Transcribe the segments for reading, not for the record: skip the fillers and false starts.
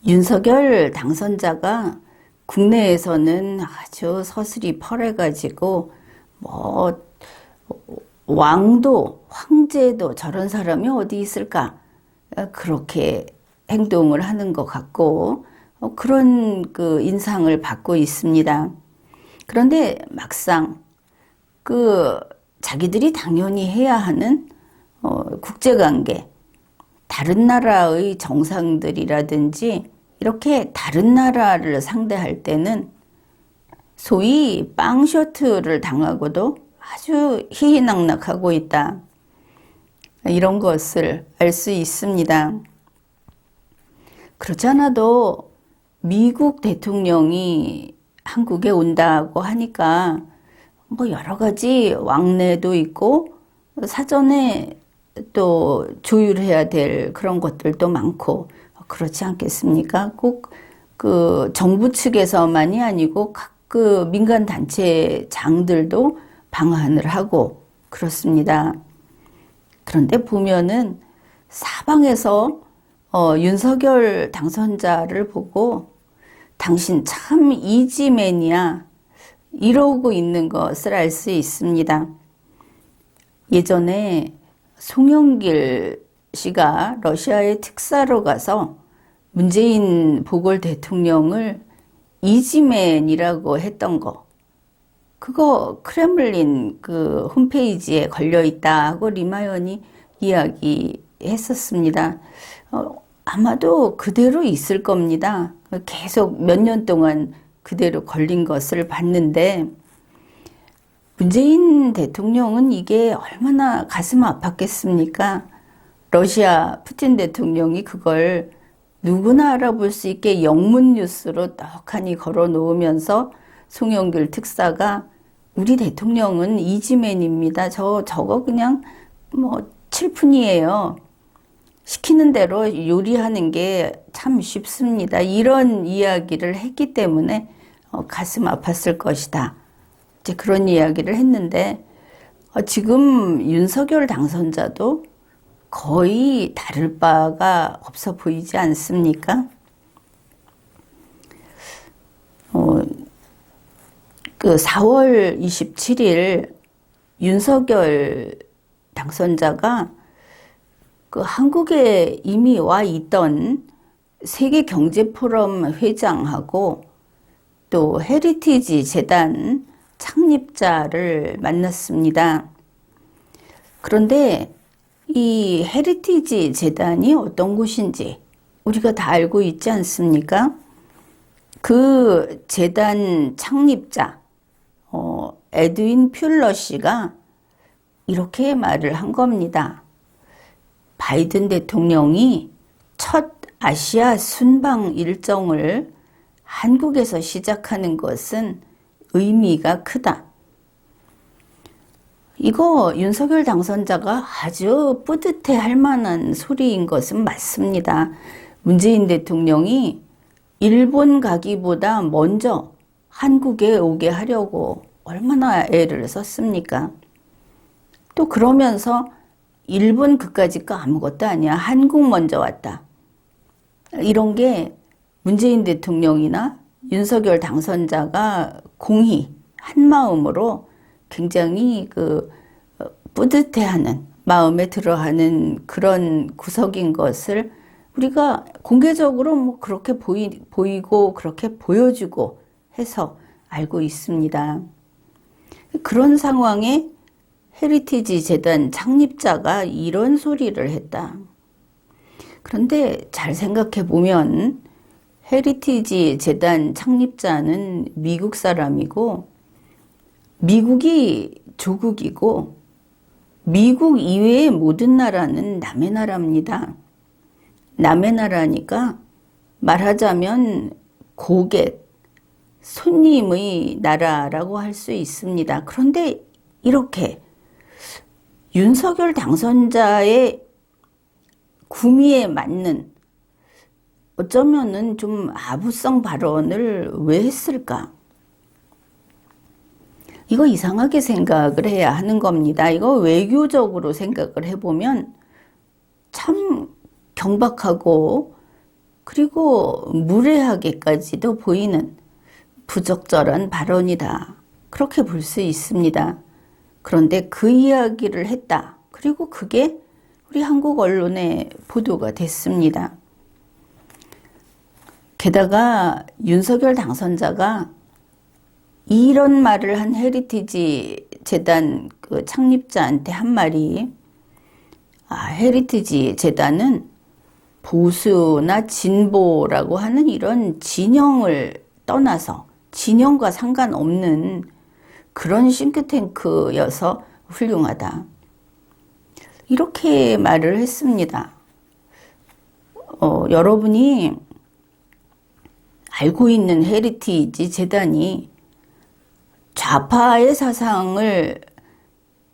윤석열 당선자가 국내에서는 아주 서슬이 펄해가지고 뭐 왕도 황제도 저런 사람이 어디 있을까 그렇게 행동을 하는 것 같고 그런 그 인상을 받고 있습니다. 그런데 막상 그 자기들이 당연히 해야 하는 국제관계, 다른 나라의 정상들이라든지 이렇게 다른 나라를 상대할 때는 소위 빵셔트를 당하고도 아주 희희낙낙하고 있다. 이런 것을 알 수 있습니다. 그렇지 않아도 미국 대통령이 한국에 온다고 하니까 뭐 여러 가지 왕래도 있고 사전에 또 조율해야 될 그런 것들도 많고 그렇지 않겠습니까? 꼭 그 정부 측에서만이 아니고 각 그 민간 단체장들도 방한을 하고 그렇습니다. 그런데 보면은 사방에서 윤석열 당선자를 보고 당신 참 이지맨이야 이러고 있는 것을 알 수 있습니다. 예전에 송영길 씨가 러시아에 특사로 가서 문재인 보궐 대통령을 이지맨이라고 했던 거, 그거 크렘린 그 홈페이지에 걸려 있다고 리마연이 이야기했었습니다. 아마도 그대로 있을 겁니다. 계속 몇 년 동안 그대로 걸린 것을 봤는데 문재인 대통령은 이게 얼마나 가슴 아팠겠습니까? 러시아 푸틴 대통령이 그걸 누구나 알아볼 수 있게 영문 뉴스로 떡하니 걸어 놓으면서 송영길 특사가 우리 대통령은 이지맨입니다. 저거 그냥 뭐 칠푼이에요. 시키는 대로 요리하는 게 참 쉽습니다. 이런 이야기를 했기 때문에 가슴 아팠을 것이다. 이제 그런 이야기를 했는데 지금 윤석열 당선자도 거의 다를 바가 없어 보이지 않습니까? 그 4월 27일 윤석열 당선자가 그 한국에 이미 와 있던 세계경제포럼 회장하고 또 헤리티지 재단 창립자를 만났습니다. 그런데 이 헤리티지 재단이 어떤 곳인지 우리가 다 알고 있지 않습니까? 그 재단 창립자 에드윈 퓰러 씨가 이렇게 말을 한 겁니다. 바이든 대통령이 첫 아시아 순방 일정을 한국에서 시작하는 것은 의미가 크다. 이거 윤석열 당선자가 아주 뿌듯해 할 만한 소리인 것은 맞습니다. 문재인 대통령이 일본 가기보다 먼저 한국에 오게 하려고 얼마나 애를 썼습니까? 또 그러면서 일본 그까짓 거 아무것도 아니야. 한국 먼저 왔다. 이런 게 문재인 대통령이나 윤석열 당선자가 공히 한마음으로 굉장히 그 뿌듯해하는 마음에 들어하는 그런 구석인 것을 우리가 공개적으로 뭐 그렇게 보이고 그렇게 보여주고 해서 알고 있습니다. 그런 상황에 헤리티지 재단 창립자가 이런 소리를 했다. 그런데 잘 생각해 보면 헤리티지 재단 창립자는 미국 사람이고 미국이 조국이고 미국 이외의 모든 나라는 남의 나라입니다. 남의 나라니까 말하자면 고객, 손님의 나라라고 할 수 있습니다. 그런데 이렇게 윤석열 당선자의 구미에 맞는 어쩌면은 좀 아부성 발언을 왜 했을까? 이거 이상하게 생각을 해야 하는 겁니다. 이거 외교적으로 생각을 해보면 참 경박하고 그리고 무례하게까지도 보이는 부적절한 발언이다. 그렇게 볼 수 있습니다. 그런데 그 이야기를 했다. 그리고 그게 우리 한국 언론에 보도가 됐습니다. 게다가 윤석열 당선자가 이런 말을 한 헤리티지 재단 그 창립자한테 한 말이, 헤리티지 재단은 보수나 진보라고 하는 이런 진영을 떠나서 진영과 상관없는 그런 싱크탱크여서 훌륭하다. 이렇게 말을 했습니다. 여러분이 알고 있는 헤리티지 재단이 좌파의 사상을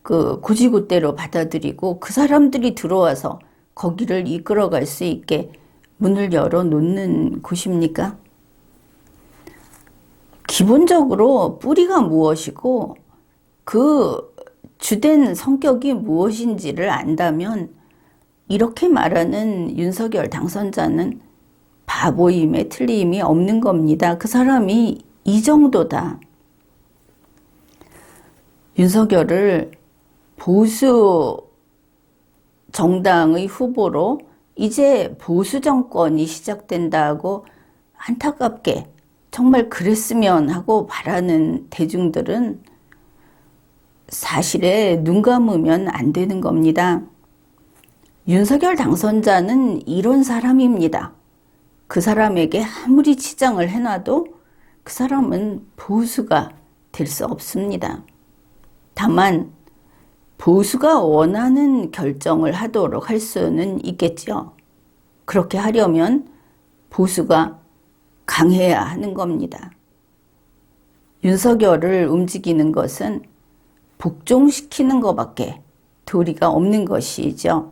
그 고지고대로 받아들이고 그 사람들이 들어와서 거기를 이끌어갈 수 있게 문을 열어놓는 곳입니까? 기본적으로 뿌리가 무엇이고 그 주된 성격이 무엇인지를 안다면 이렇게 말하는 윤석열 당선자는 바보임에 틀림이 없는 겁니다. 그 사람이 이 정도다. 윤석열을 보수 정당의 후보로 이제 보수 정권이 시작된다고 안타깝게 정말 그랬으면 하고 바라는 대중들은 사실에 눈 감으면 안 되는 겁니다. 윤석열 당선자는 이런 사람입니다. 그 사람에게 아무리 치장을 해놔도 그 사람은 보수가 될 수 없습니다. 다만 보수가 원하는 결정을 하도록 할 수는 있겠죠. 그렇게 하려면 보수가 강해야 하는 겁니다. 윤석열을 움직이는 것은 복종시키는 것밖에 도리가 없는 것이죠.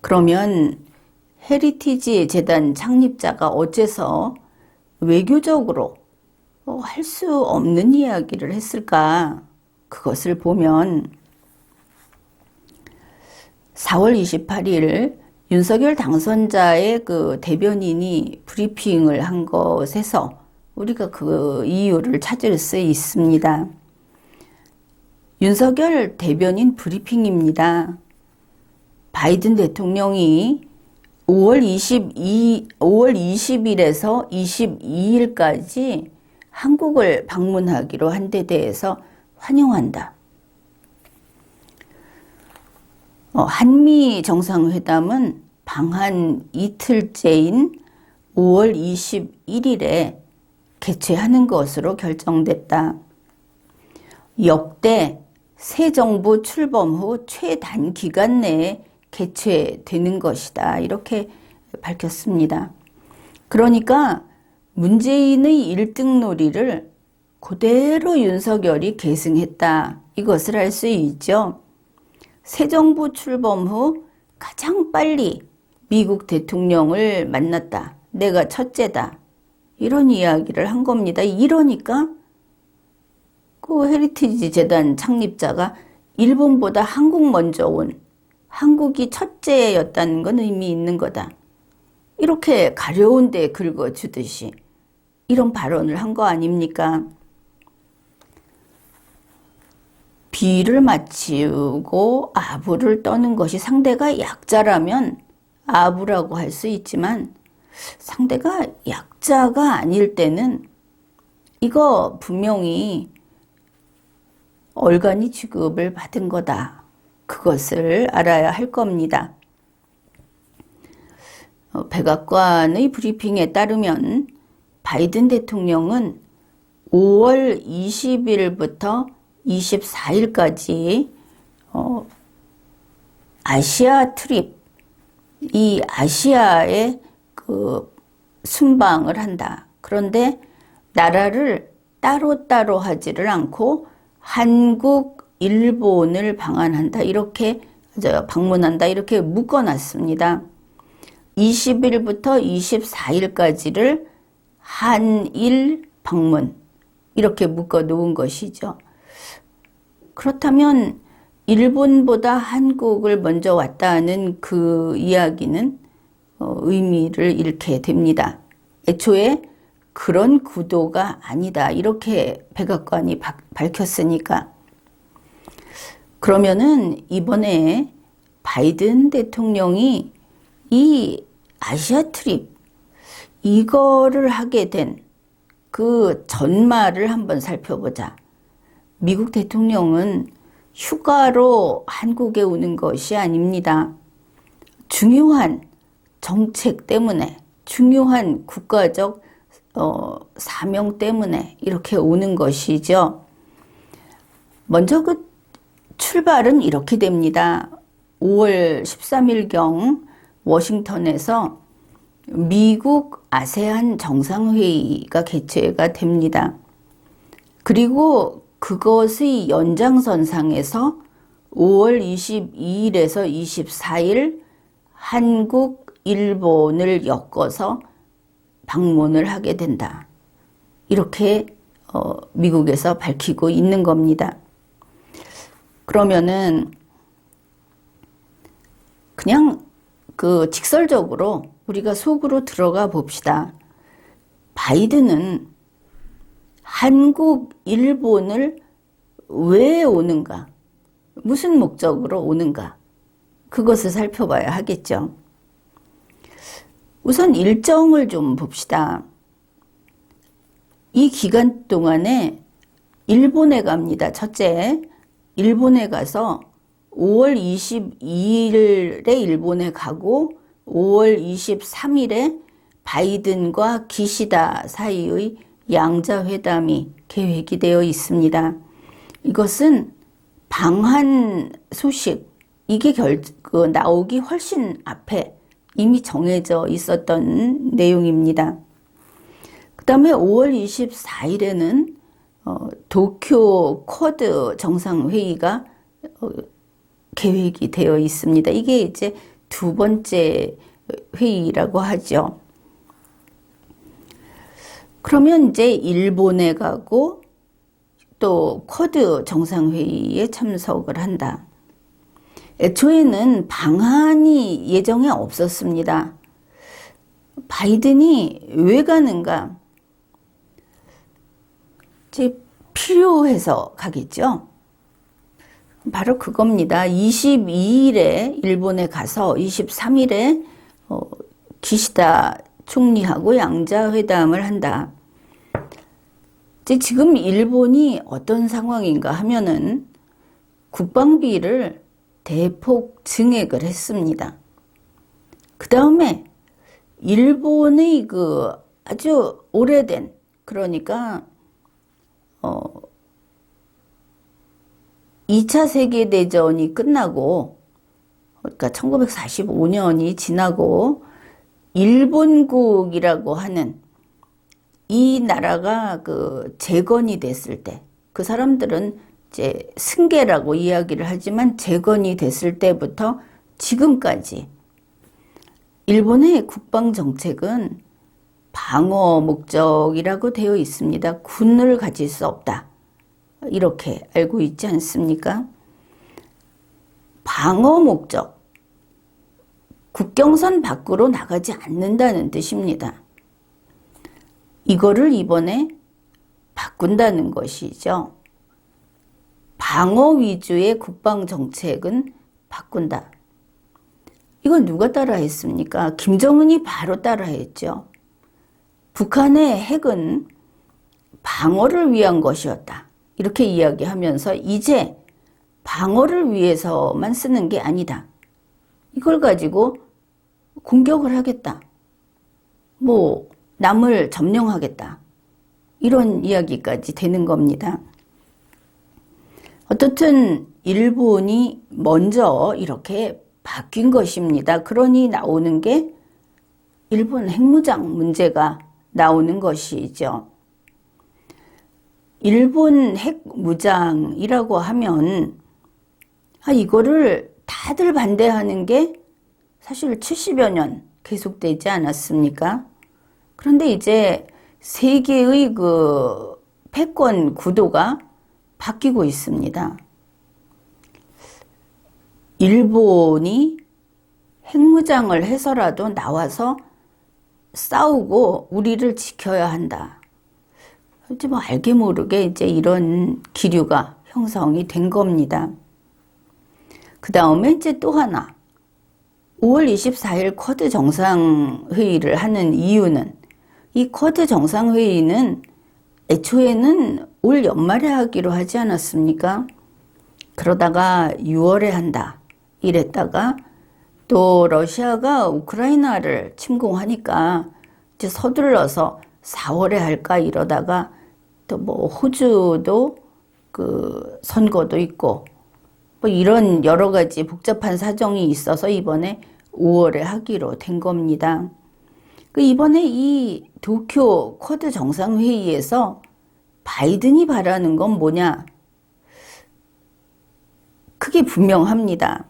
그러면 헤리티지 재단 창립자가 어째서 외교적으로 할 수 없는 이야기를 했을까? 그것을 보면 4월 28일 윤석열 당선자의 그 대변인이 브리핑을 한 것에서 우리가 그 이유를 찾을 수 있습니다. 윤석열 대변인 브리핑입니다. 바이든 대통령이 5월 20일에서 22일까지 한국을 방문하기로 한 데 대해서 환영한다. 한미 정상회담은 방한 이틀째인 5월 21일에 개최하는 것으로 결정됐다. 역대 새 정부 출범 후 최단기간 내에 개최되는 것이다. 이렇게 밝혔습니다. 그러니까 문재인의 1등 놀이를 그대로 윤석열이 계승했다. 이것을 알 수 있죠. 새 정부 출범 후 가장 빨리 미국 대통령을 만났다. 내가 첫째다. 이런 이야기를 한 겁니다. 이러니까 그 헤리티지 재단 창립자가 일본보다 한국 먼저 온, 한국이 첫째였다는 건 의미 있는 거다. 이렇게 가려운 데 긁어주듯이 이런 발언을 한 거 아닙니까? 비를 맞추고 아부를 떠는 것이 상대가 약자라면 아부라고 할 수 있지만 상대가 약자가 아닐 때는 이거 분명히 얼간이 취급을 받은 거다. 그것을 알아야 할 겁니다. 백악관의 브리핑에 따르면 바이든 대통령은 5월 20일부터 24일까지 아시아 트립, 이 아시아에 그 순방을 한다. 그런데 나라를 따로따로 하지를 않고 한국, 일본을 방한한다. 이렇게 방문한다. 이렇게 묶어놨습니다. 20일부터 24일까지를 한일 방문 이렇게 묶어 놓은 것이죠. 그렇다면 일본보다 한국을 먼저 왔다는 그 이야기는 의미를 잃게 됩니다. 애초에 그런 구도가 아니다. 이렇게 백악관이 밝혔으니까. 그러면은 이번에 바이든 대통령이 이 아시아 트립 이거를 하게 된 그 전말을 한번 살펴보자. 미국 대통령은 휴가로 한국에 오는 것이 아닙니다. 중요한 정책 때문에, 중요한 국가적 사명 때문에 이렇게 오는 것이죠. 먼저 그 출발은 이렇게 됩니다. 5월 13일경 워싱턴에서 미국 아세안 정상회의가 개최가 됩니다. 그리고 그것의 연장선상에서 5월 22일에서 24일 한국, 일본을 엮어서 방문을 하게 된다. 이렇게 미국에서 밝히고 있는 겁니다. 그러면은 그냥 그 직설적으로 우리가 속으로 들어가 봅시다. 바이든은 한국, 일본을 왜 오는가? 무슨 목적으로 오는가? 그것을 살펴봐야 하겠죠. 우선 일정을 좀 봅시다. 이 기간 동안에 일본에 갑니다. 첫째, 일본에 가서 5월 22일에 일본에 가고 5월 23일에 바이든과 기시다 사이의 양자회담이 계획이 되어 있습니다. 이것은 방한 소식, 이게 나오기 훨씬 앞에 이미 정해져 있었던 내용입니다. 그 다음에 5월 24일에는 도쿄 쿼드 정상회의가 계획이 되어 있습니다. 이게 이제 두 번째 회의라고 하죠. 그러면 이제 일본에 가고 또 쿼드 정상회의에 참석을 한다. 애초에는 방한이 예정에 없었습니다. 바이든이 왜 가는가? 이제 필요해서 가겠죠. 바로 그겁니다. 22일에 일본에 가서 23일에 기시다 총리하고 양자회담을 한다. 이제 지금 일본이 어떤 상황인가 하면은 국방비를 대폭 증액을 했습니다. 그 다음에 일본의 그 아주 오래된, 그러니까 2차 세계대전이 끝나고, 그러니까 1945년이 지나고 일본국이라고 하는 이 나라가 그 재건이 됐을 때, 그 사람들은 이제 승계라고 이야기를 하지만 재건이 됐을 때부터 지금까지 일본의 국방 정책은 방어 목적이라고 되어 있습니다. 군을 가질 수 없다. 이렇게 알고 있지 않습니까? 방어 목적, 국경선 밖으로 나가지 않는다는 뜻입니다. 이거를 이번에 바꾼다는 것이죠. 방어 위주의 국방 정책은 바꾼다. 이건 누가 따라했습니까? 김정은이 바로 따라했죠. 북한의 핵은 방어를 위한 것이었다. 이렇게 이야기하면서 이제 방어를 위해서만 쓰는 게 아니다. 이걸 가지고 공격을 하겠다. 남을 점령하겠다. 이런 이야기까지 되는 겁니다. 어떻든 일본이 먼저 이렇게 바뀐 것입니다. 그러니 나오는 게 일본 핵무장 문제가 나오는 것이죠. 일본 핵무장이라고 하면 이거를 다들 반대하는 게 사실 70여 년 계속되지 않았습니까? 그런데 이제 세계의 그 패권 구도가 바뀌고 있습니다. 일본이 핵무장을 해서라도 나와서 싸우고 우리를 지켜야 한다. 이제 뭐 알게 모르게 이제 이런 기류가 형성이 된 겁니다. 그 다음에 이제 또 하나, 5월 24일 쿼드 정상회의를 하는 이유는, 이 쿼드 정상회의는 애초에는 올 연말에 하기로 하지 않았습니까? 그러다가 6월에 한다 이랬다가 또 러시아가 우크라이나를 침공하니까 이제 서둘러서 4월에 할까 이러다가 또 뭐 호주도 그 선거도 있고 뭐 이런 여러 가지 복잡한 사정이 있어서 이번에 5월에 하기로 된 겁니다. 그 이번에 이 도쿄 쿼드 정상회의에서 바이든이 바라는 건 뭐냐? 그게 분명합니다.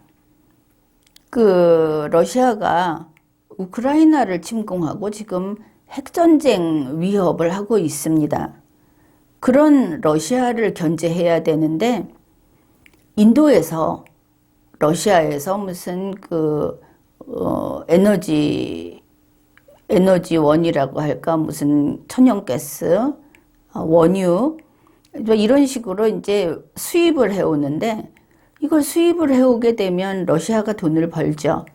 그 러시아가 우크라이나를 침공하고 지금 핵전쟁 위협을 하고 있습니다. 그런 러시아를 견제해야 되는데 인도에서 러시아에서 무슨 그 에너지원이라고 할까 무슨 천연가스, 원유 이런 식으로 이제 수입을 해오는데 이걸 수입을 해오게 되면 러시아가 돈을 벌죠.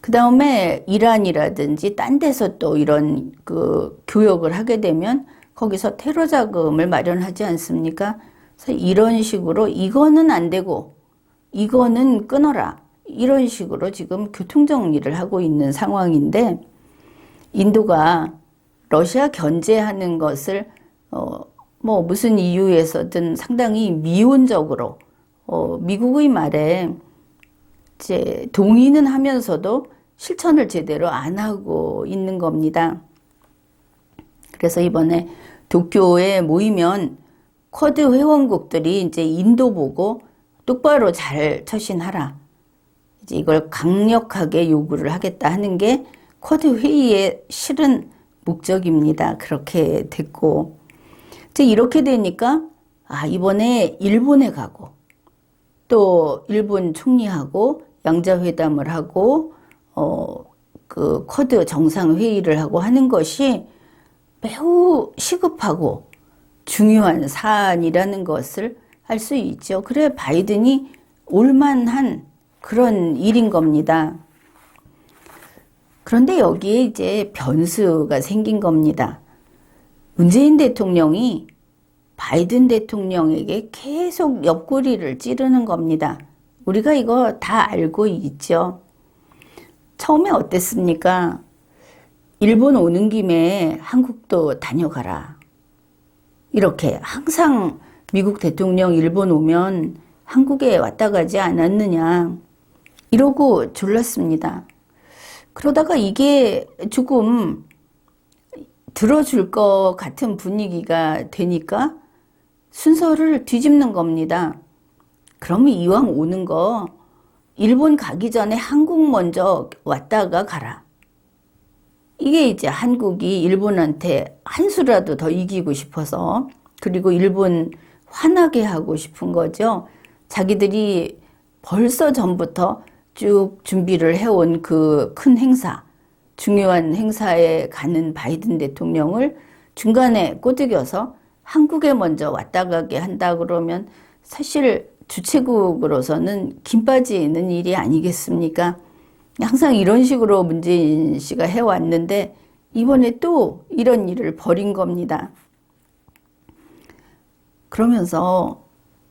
그 다음에 이란이라든지 딴 데서 또 이런 그 교역을 하게 되면 거기서 테러 자금을 마련하지 않습니까? 그래서 이런 식으로 이거는 안 되고 이거는 끊어라. 이런 식으로 지금 교통정리를 하고 있는 상황인데 인도가 러시아 견제하는 것을 뭐 무슨 이유에서든 상당히 미온적으로 미국의 말에 이제 동의는 하면서도 실천을 제대로 안 하고 있는 겁니다. 그래서 이번에 도쿄에 모이면 쿼드 회원국들이 이제 인도 보고 똑바로 잘 처신하라. 이제 이걸 강력하게 요구를 하겠다 하는 게 쿼드 회의의 실은 목적입니다. 그렇게 됐고. 이제 이렇게 되니까 이번에 일본에 가고 또 일본 총리하고 양자회담을 하고 그 쿼드 정상회의를 하고 하는 것이 매우 시급하고 중요한 사안이라는 것을 알 수 있죠. 그래 바이든이 올만한 그런 일인 겁니다. 그런데 여기에 이제 변수가 생긴 겁니다. 문재인 대통령이 바이든 대통령에게 계속 옆구리를 찌르는 겁니다. 우리가 이거 다 알고 있죠. 처음에 어땠습니까? 일본 오는 김에 한국도 다녀가라. 이렇게 항상 미국 대통령 일본 오면 한국에 왔다 가지 않았느냐. 이러고 졸랐습니다. 그러다가 이게 조금 들어줄 것 같은 분위기가 되니까 순서를 뒤집는 겁니다. 그러면 이왕 오는 거 일본 가기 전에 한국 먼저 왔다가 가라. 이게 이제 한국이 일본한테 한 수라도 더 이기고 싶어서 그리고 일본 화나게 하고 싶은 거죠. 자기들이 벌써 전부터 쭉 준비를 해온 그 큰 행사, 중요한 행사에 가는 바이든 대통령을 중간에 꼬드겨서 한국에 먼저 왔다 가게 한다 그러면 사실 주최국으로서는 김 빠지는 일이 아니겠습니까? 항상 이런 식으로 문재인 씨가 해왔는데 이번에 또 이런 일을 벌인 겁니다. 그러면서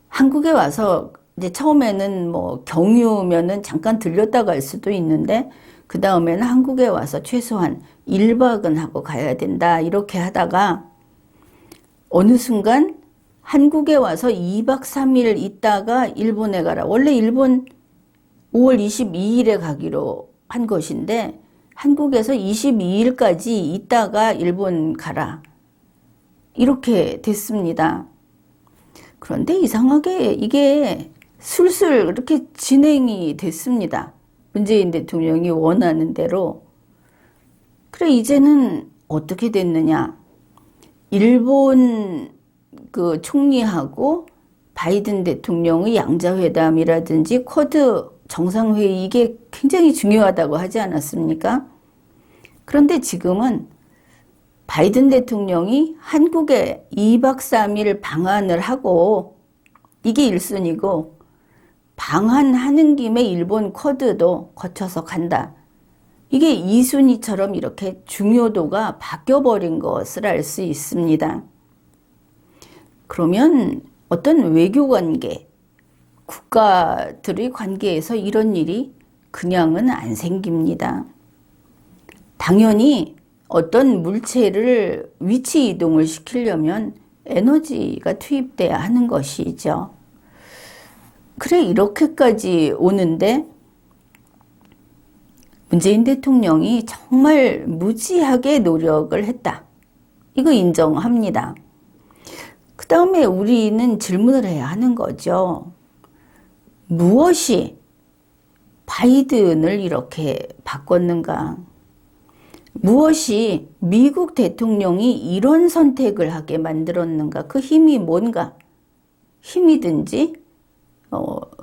한국에 와서 이제 처음에는 뭐 경유면은 잠깐 들렸다 갈 수도 있는데 그 다음에는 한국에 와서 최소한 1박은 하고 가야 된다 이렇게 하다가 어느 순간 한국에 와서 2박 3일 있다가 일본에 가라. 원래 일본 5월 22일에 가기로 한 것인데 한국에서 22일까지 있다가 일본 가라. 이렇게 됐습니다. 그런데 이상하게 이게 술술 이렇게 진행이 됐습니다. 문재인 대통령이 원하는 대로. 그래 이제는 어떻게 됐느냐. 일본 그 총리하고 바이든 대통령의 양자회담이라든지 쿼드 정상회의 이게 굉장히 중요하다고 하지 않았습니까? 그런데 지금은 바이든 대통령이 한국에 2박 3일 방한을 하고 이게 1순위고 방한하는 김에 일본 쿼드도 거쳐서 간다. 이게 2순위처럼 이렇게 중요도가 바뀌어버린 것을 알 수 있습니다. 그러면 어떤 외교관계, 국가들의 관계에서 이런 일이 그냥은 안 생깁니다. 당연히 어떤 물체를 위치 이동을 시키려면 에너지가 투입돼야 하는 것이죠. 그래, 이렇게까지 오는데 문재인 대통령이 정말 무지하게 노력을 했다. 이거 인정합니다. 그 다음에 우리는 질문을 해야 하는 거죠. 무엇이 바이든을 이렇게 바꿨는가? 무엇이 미국 대통령이 이런 선택을 하게 만들었는가? 그 힘이 뭔가? 힘이든지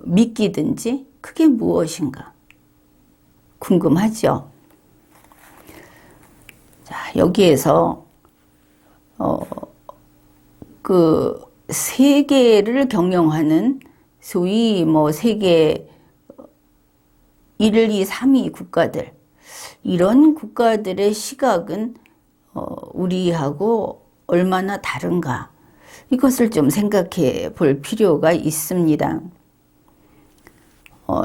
믿기든지 그게 무엇인가? 궁금하죠? 자, 여기에서 그 세계를 경영하는 소위 세계 1, 2, 3위 국가들, 이런 국가들의 시각은 우리하고 얼마나 다른가, 이것을 좀 생각해 볼 필요가 있습니다.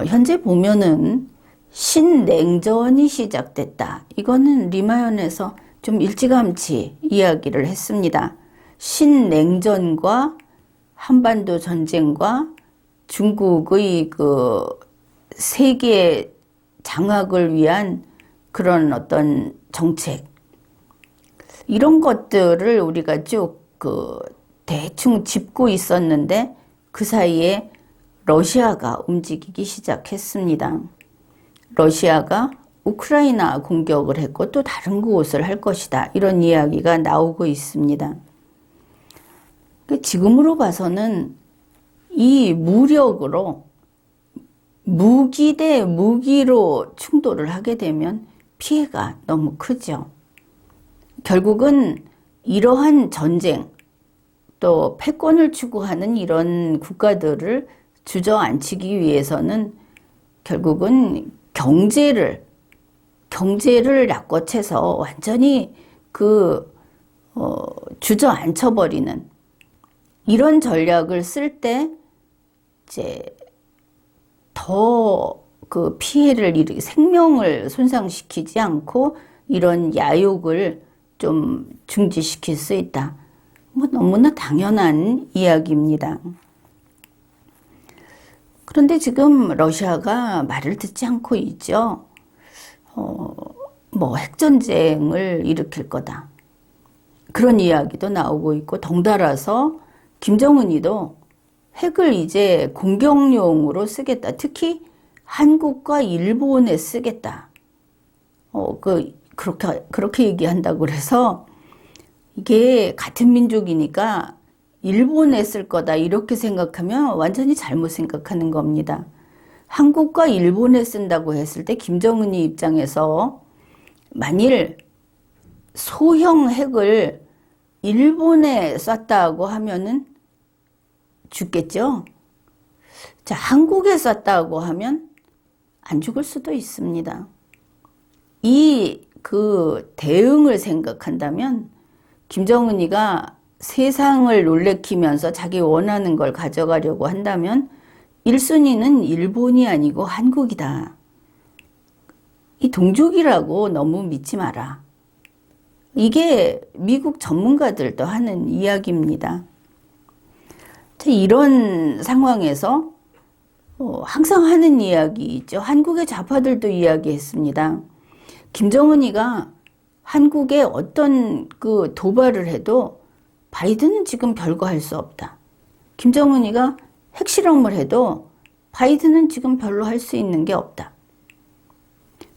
현재 보면은 신냉전이 시작됐다. 이거는 리마연에서 좀 일찌감치 이야기를 했습니다. 신냉전과 한반도 전쟁과 중국의 그 세계 장악을 위한 그런 어떤 정책, 이런 것들을 우리가 쭉 대충 짚고 있었는데 그 사이에 러시아가 움직이기 시작했습니다. 러시아가 우크라이나 공격을 했고 또 다른 곳을 할 것이다. 이런 이야기가 나오고 있습니다. 지금으로 봐서는 이 무력으로 무기 대 무기로 충돌을 하게 되면 피해가 너무 크죠. 결국은 이러한 전쟁, 또 패권을 추구하는 이런 국가들을 주저앉히기 위해서는 결국은 경제를 낚아채서 완전히 주저앉혀버리는 이런 전략을 쓸 때 이제 더 그 피해를 생명을 손상시키지 않고 이런 야욕을 좀 중지시킬 수 있다. 너무나 당연한 이야기입니다. 그런데 지금 러시아가 말을 듣지 않고 있죠. 핵전쟁을 일으킬 거다. 그런 이야기도 나오고 있고, 덩달아서 김정은이도 핵을 이제 공격용으로 쓰겠다. 특히 한국과 일본에 쓰겠다. 그렇게 얘기한다고 그래서 이게 같은 민족이니까 일본에 쓸 거다. 이렇게 생각하면 완전히 잘못 생각하는 겁니다. 한국과 일본에 쓴다고 했을 때 김정은이 입장에서 만일 소형 핵을 일본에 쐈다고 하면은 죽겠죠? 자, 한국에 쐈다고 하면 안 죽을 수도 있습니다. 대응을 생각한다면 김정은이가 세상을 놀래키면서 자기 원하는 걸 가져가려고 한다면 1순위는 일본이 아니고 한국이다. 이 동족이라고 너무 믿지 마라. 이게 미국 전문가들도 하는 이야기입니다. 이런 상황에서 항상 하는 이야기 있죠. 한국의 좌파들도 이야기했습니다. 김정은이가 한국에 어떤 도발을 해도 바이든은 지금 별거 할 수 없다. 김정은이가 핵실험을 해도 바이든은 지금 별로 할 수 있는 게 없다.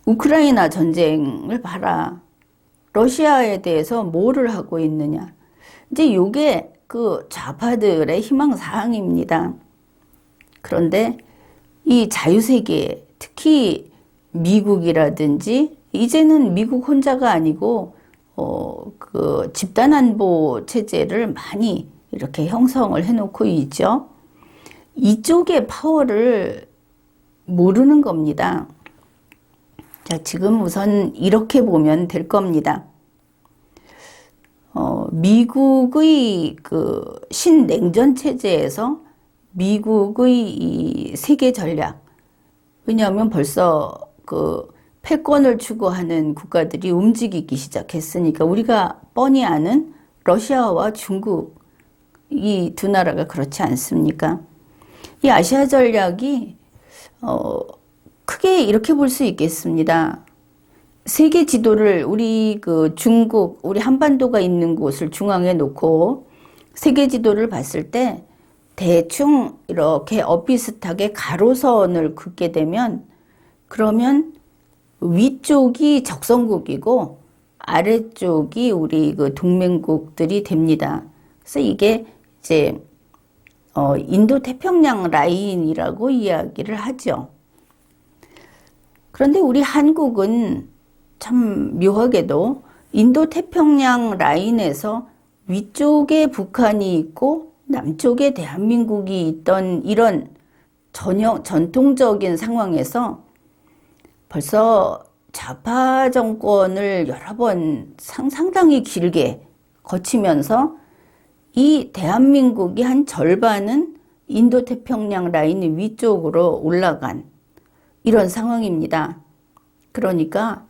우크라이나 전쟁을 봐라. 러시아에 대해서 뭐를 하고 있느냐. 이제 이게 좌파들의 희망사항입니다. 그런데 이 자유세계, 특히 미국이라든지 이제는 미국 혼자가 아니고 그 집단 안보 체제를 많이 이렇게 형성을 해놓고 있죠. 이쪽의 파워를 모르는 겁니다. 자, 지금 우선 이렇게 보면 될 겁니다. 미국의 그 신냉전 체제에서 미국의 이 세계 전략, 왜냐하면 벌써 그 패권을 추구하는 국가들이 움직이기 시작했으니까 우리가 뻔히 아는 러시아와 중국 이 두 나라가 그렇지 않습니까? 이 아시아 전략이 크게 이렇게 볼 수 있겠습니다. 세계 지도를 우리 그 중국, 우리 한반도가 있는 곳을 중앙에 놓고 세계 지도를 봤을 때 대충 이렇게 엇비슷하게 가로선을 긋게 되면 그러면 위쪽이 적성국이고 아래쪽이 우리 그 동맹국들이 됩니다. 그래서 이게 이제 인도 태평양 라인이라고 이야기를 하죠. 그런데 우리 한국은 참 묘하게도 인도 태평양 라인에서 위쪽에 북한이 있고 남쪽에 대한민국이 있던 이런 전통적인 상황에서 벌써 좌파 정권을 여러 번 상당히 길게 거치면서 이 대한민국이 한 절반은 인도태평양 라인 위쪽으로 올라간 이런 상황입니다. 그러니까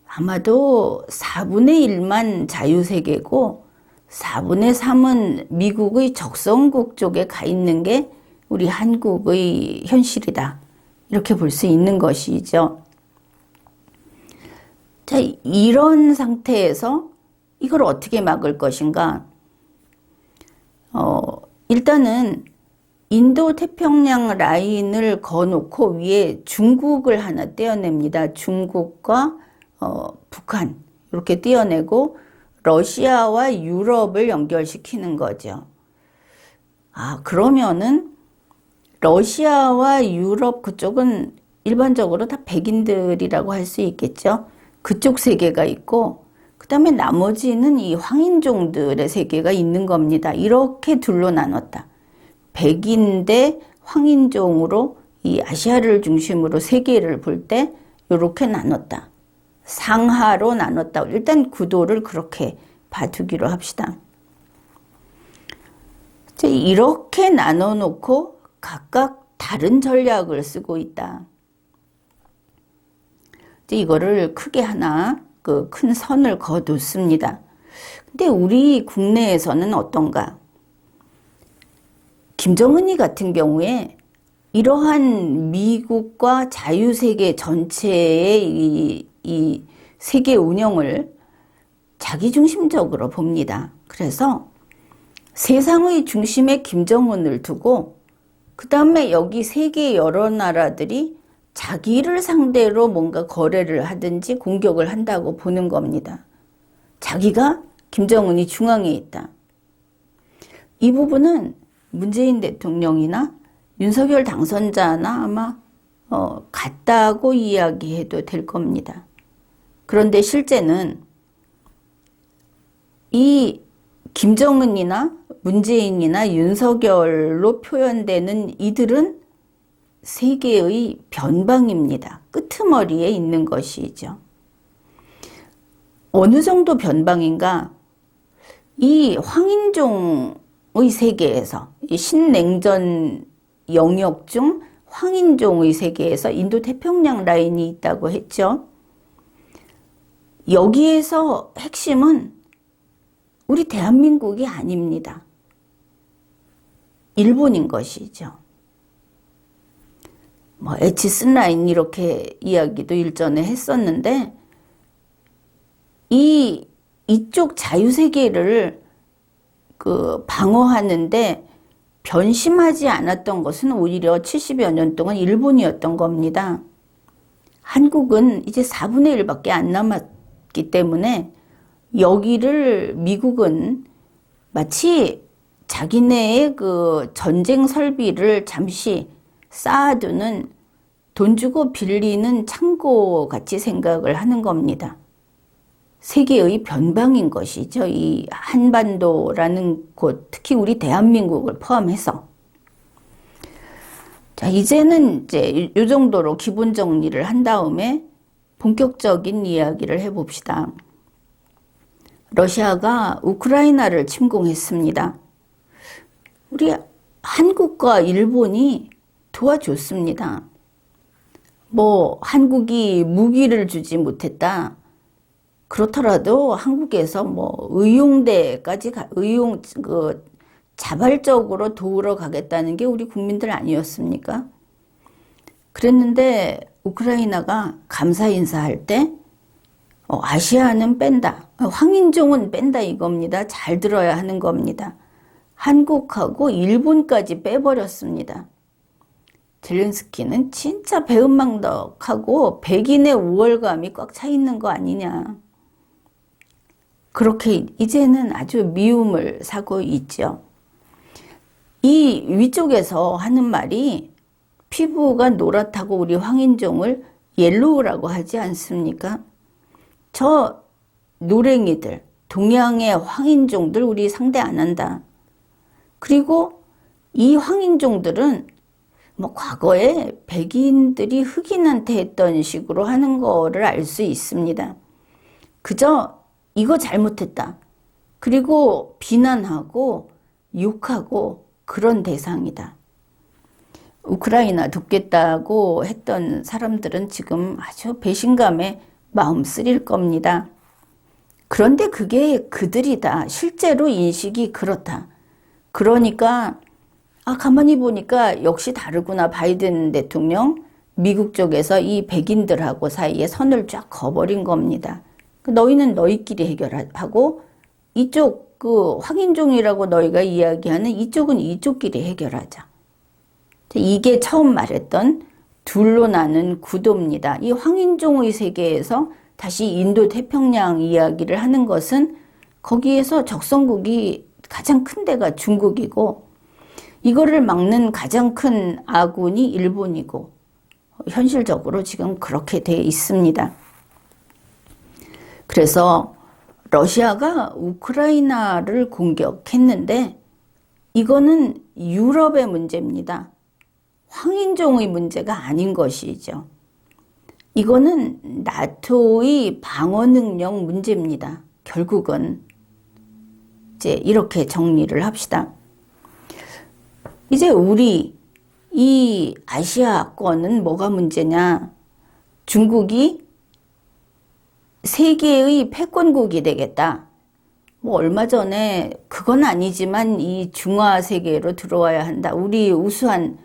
아마도 4분의 1만 자유세계고 4분의 3은 미국의 적성국 쪽에 가 있는 게 우리 한국의 현실이다. 이렇게 볼 수 있는 것이죠. 자, 이런 상태에서 이걸 어떻게 막을 것인가? 일단은 인도 태평양 라인을 거놓고 위에 중국을 하나 떼어냅니다. 중국과 북한 이렇게 떼어내고 러시아와 유럽을 연결시키는 거죠. 아, 그러면은 러시아와 유럽 그쪽은 일반적으로 다 백인들이라고 할 수 있겠죠. 그쪽 세계가 있고 그 다음에 나머지는 이 황인종들의 세계가 있는 겁니다. 이렇게 둘로 나눴다. 백인 대 황인종으로 이 아시아를 중심으로 세계를 볼 때 이렇게 나눴다. 상하로 나눴다. 일단 구도를 그렇게 봐두기로 합시다. 이렇게 나눠놓고 각각 다른 전략을 쓰고 있다. 이거를 크게 하나 그 큰 선을 그어뒀습니다. 근데 우리 국내에서는 어떤가? 김정은이 같은 경우에 이러한 미국과 자유세계 전체의 이 세계 운영을 자기중심적으로 봅니다. 그래서 세상의 중심에 김정은을 두고 그 다음에 여기 세계 여러 나라들이 자기를 상대로 뭔가 거래를 하든지 공격을 한다고 보는 겁니다. 자기가 김정은이 중앙에 있다. 이 부분은 문재인 대통령이나 윤석열 당선자나 아마 같다고 이야기해도 될 겁니다. 그런데 실제는 이 김정은이나 문재인이나 윤석열로 표현되는 이들은 세계의 변방입니다. 끄트머리에 있는 것이죠. 어느 정도 변방인가? 이 황인종의 세계에서, 이 신냉전 영역 중 황인종의 세계에서 인도 태평양 라인이 있다고 했죠. 여기에서 핵심은 우리 대한민국이 아닙니다. 일본인 것이죠. 에치슨 라인 이렇게 이야기도 일전에 했었는데 이쪽 자유세계를 그 방어하는데 변심하지 않았던 것은 오히려 70여 년 동안 일본이었던 겁니다. 한국은 이제 4분의 1밖에 안 남았기 때문에 여기를 미국은 마치 자기네의 그 전쟁 설비를 잠시 쌓아두는 돈 주고 빌리는 창고 같이 생각을 하는 겁니다. 세계의 변방인 것이죠. 이 한반도라는 곳, 특히 우리 대한민국을 포함해서. 자, 이제는 이제 이 정도로 기본 정리를 한 다음에 본격적인 이야기를 해봅시다. 러시아가 우크라이나를 침공했습니다. 우리 한국과 일본이 도와줬습니다. 뭐 한국이 무기를 주지 못했다. 그렇더라도 한국에서 뭐 의용대까지 자발적으로 도우러 가겠다는 게 우리 국민들 아니었습니까? 그랬는데 우크라이나가 감사 인사할 때 아시아는 뺀다. 황인종은 뺀다 이겁니다. 잘 들어야 하는 겁니다. 한국하고 일본까지 빼버렸습니다. 젤렌스키는 진짜 배은망덕하고 백인의 우월감이 꽉 차 있는 거 아니냐. 그렇게 이제는 아주 미움을 사고 있죠. 이 위쪽에서 하는 말이 피부가 노랗다고 우리 황인종을 옐로우라고 하지 않습니까? 저 노랭이들, 동양의 황인종들 우리 상대 안 한다. 그리고 이 황인종들은 뭐 과거에 백인들이 흑인한테 했던 식으로 하는 거를 알 수 있습니다. 그저 이거 잘못했다. 그리고 비난하고 욕하고 그런 대상이다. 우크라이나 돕겠다고 했던 사람들은 지금 아주 배신감에 마음 쓰릴 겁니다. 그런데 그게 그들이다. 실제로 인식이 그렇다. 그러니까 가만히 보니까 역시 다르구나. 바이든 대통령 미국 쪽에서 이 백인들하고 사이에 선을 쫙 그어버린 겁니다. 너희는 너희끼리 해결하고 이쪽 황인종이라고 너희가 이야기하는 이쪽은 이쪽끼리 해결하자. 이게 처음 말했던 둘로 나는 구도입니다. 이 황인종의 세계에서 다시 인도 태평양 이야기를 하는 것은 거기에서 적성국이 가장 큰 데가 중국이고 이거를 막는 가장 큰 아군이 일본이고 현실적으로 지금 그렇게 돼 있습니다. 그래서 러시아가 우크라이나를 공격했는데 이거는 유럽의 문제입니다. 황인종의 문제가 아닌 것이죠. 이거는 나토의 방어 능력 문제입니다. 결국은 이제 이렇게 정리를 합시다. 이제 우리 이 아시아권은 뭐가 문제냐? 중국이 세계의 패권국이 되겠다. 뭐 얼마 전에 그건 아니지만 이 중화 세계로 들어와야 한다. 우리 우수한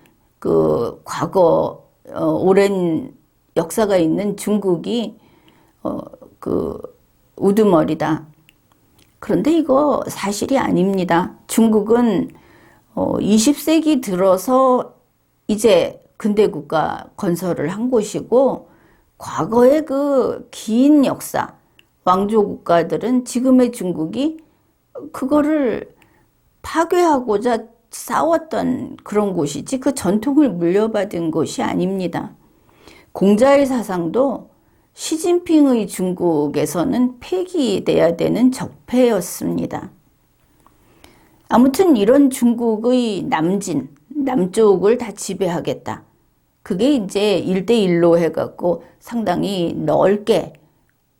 과거 오랜 역사가 있는 중국이 우두머리다. 그런데 이거 사실이 아닙니다. 중국은 20세기 들어서 이제 근대국가 건설을 한 곳이고 과거의 그 긴 역사, 왕조 국가들은 지금의 중국이 그거를 파괴하고자 싸웠던 그런 곳이지 그 전통을 물려받은 곳이 아닙니다. 공자의 사상도 시진핑의 중국에서는 폐기돼야 되는 적폐였습니다. 아무튼 이런 중국의 남쪽을 다 지배하겠다. 그게 이제 1대1로 해갖고 상당히 넓게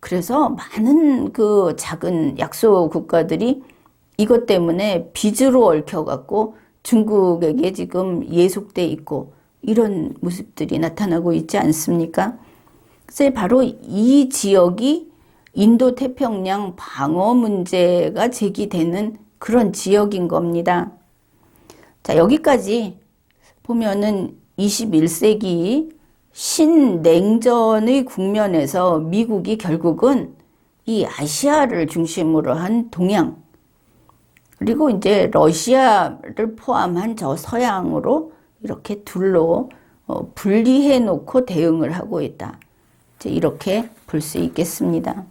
그래서 많은 그 작은 약소 국가들이 이것 때문에 빚으로 얽혀갖고 중국에게 지금 예속돼 있고 이런 모습들이 나타나고 있지 않습니까? 그래서 바로 이 지역이 인도 태평양 방어 문제가 제기되는 그런 지역인 겁니다. 자, 여기까지 보면은 21세기 신냉전의 국면에서 미국이 결국은 이 아시아를 중심으로 한 동양 그리고 이제 러시아를 포함한 저 서양으로 이렇게 둘로 분리해 놓고 대응을 하고 있다. 이제 이렇게 볼 수 있겠습니다.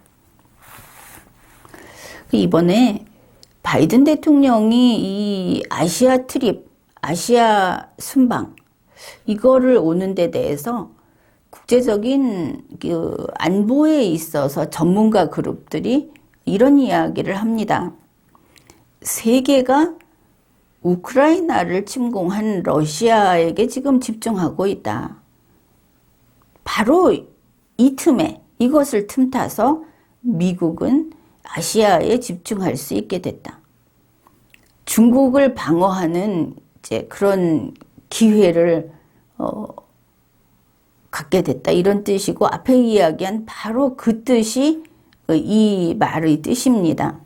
이번에 바이든 대통령이 이 아시아 트립, 아시아 순방 이거를 오는 데 대해서 국제적인 그 안보에 있어서 전문가 그룹들이 이런 이야기를 합니다. 세계가 우크라이나를 침공한 러시아에게 지금 집중하고 있다. 바로 이 틈에 이것을 틈타서 미국은 아시아에 집중할 수 있게 됐다. 중국을 방어하는 이제 그런 기회를 갖게 됐다. 이런 뜻이고 앞에 이야기한 바로 그 뜻이 이 말의 뜻입니다.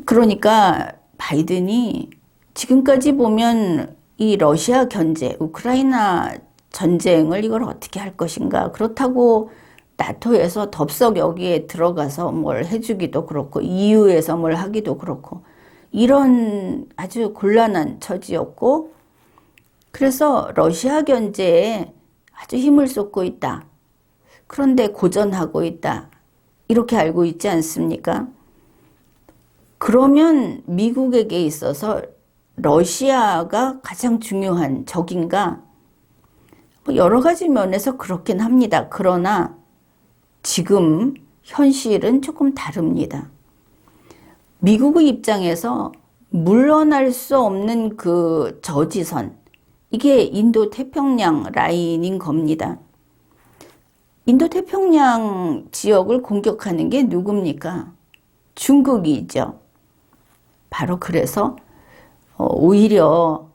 그러니까 바이든이 지금까지 보면 이 러시아 견제, 우크라이나 전쟁을 이걸 어떻게 할 것인가. 그렇다고 나토에서 덥석 여기에 들어가서 뭘 해주기도 그렇고 EU에서 뭘 하기도 그렇고 이런 아주 곤란한 처지였고 그래서 러시아 견제에 아주 힘을 쏟고 있다. 그런데 고전하고 있다. 이렇게 알고 있지 않습니까? 그러면 미국에게 있어서 러시아가 가장 중요한 적인가? 여러 가지 면에서 그렇긴 합니다. 그러나 지금 현실은 조금 다릅니다. 미국의 입장에서 물러날 수 없는 그 저지선, 이게 인도태평양 라인인 겁니다. 인도태평양 지역을 공격하는 게 누굽니까? 중국이죠. 바로 그래서 오히려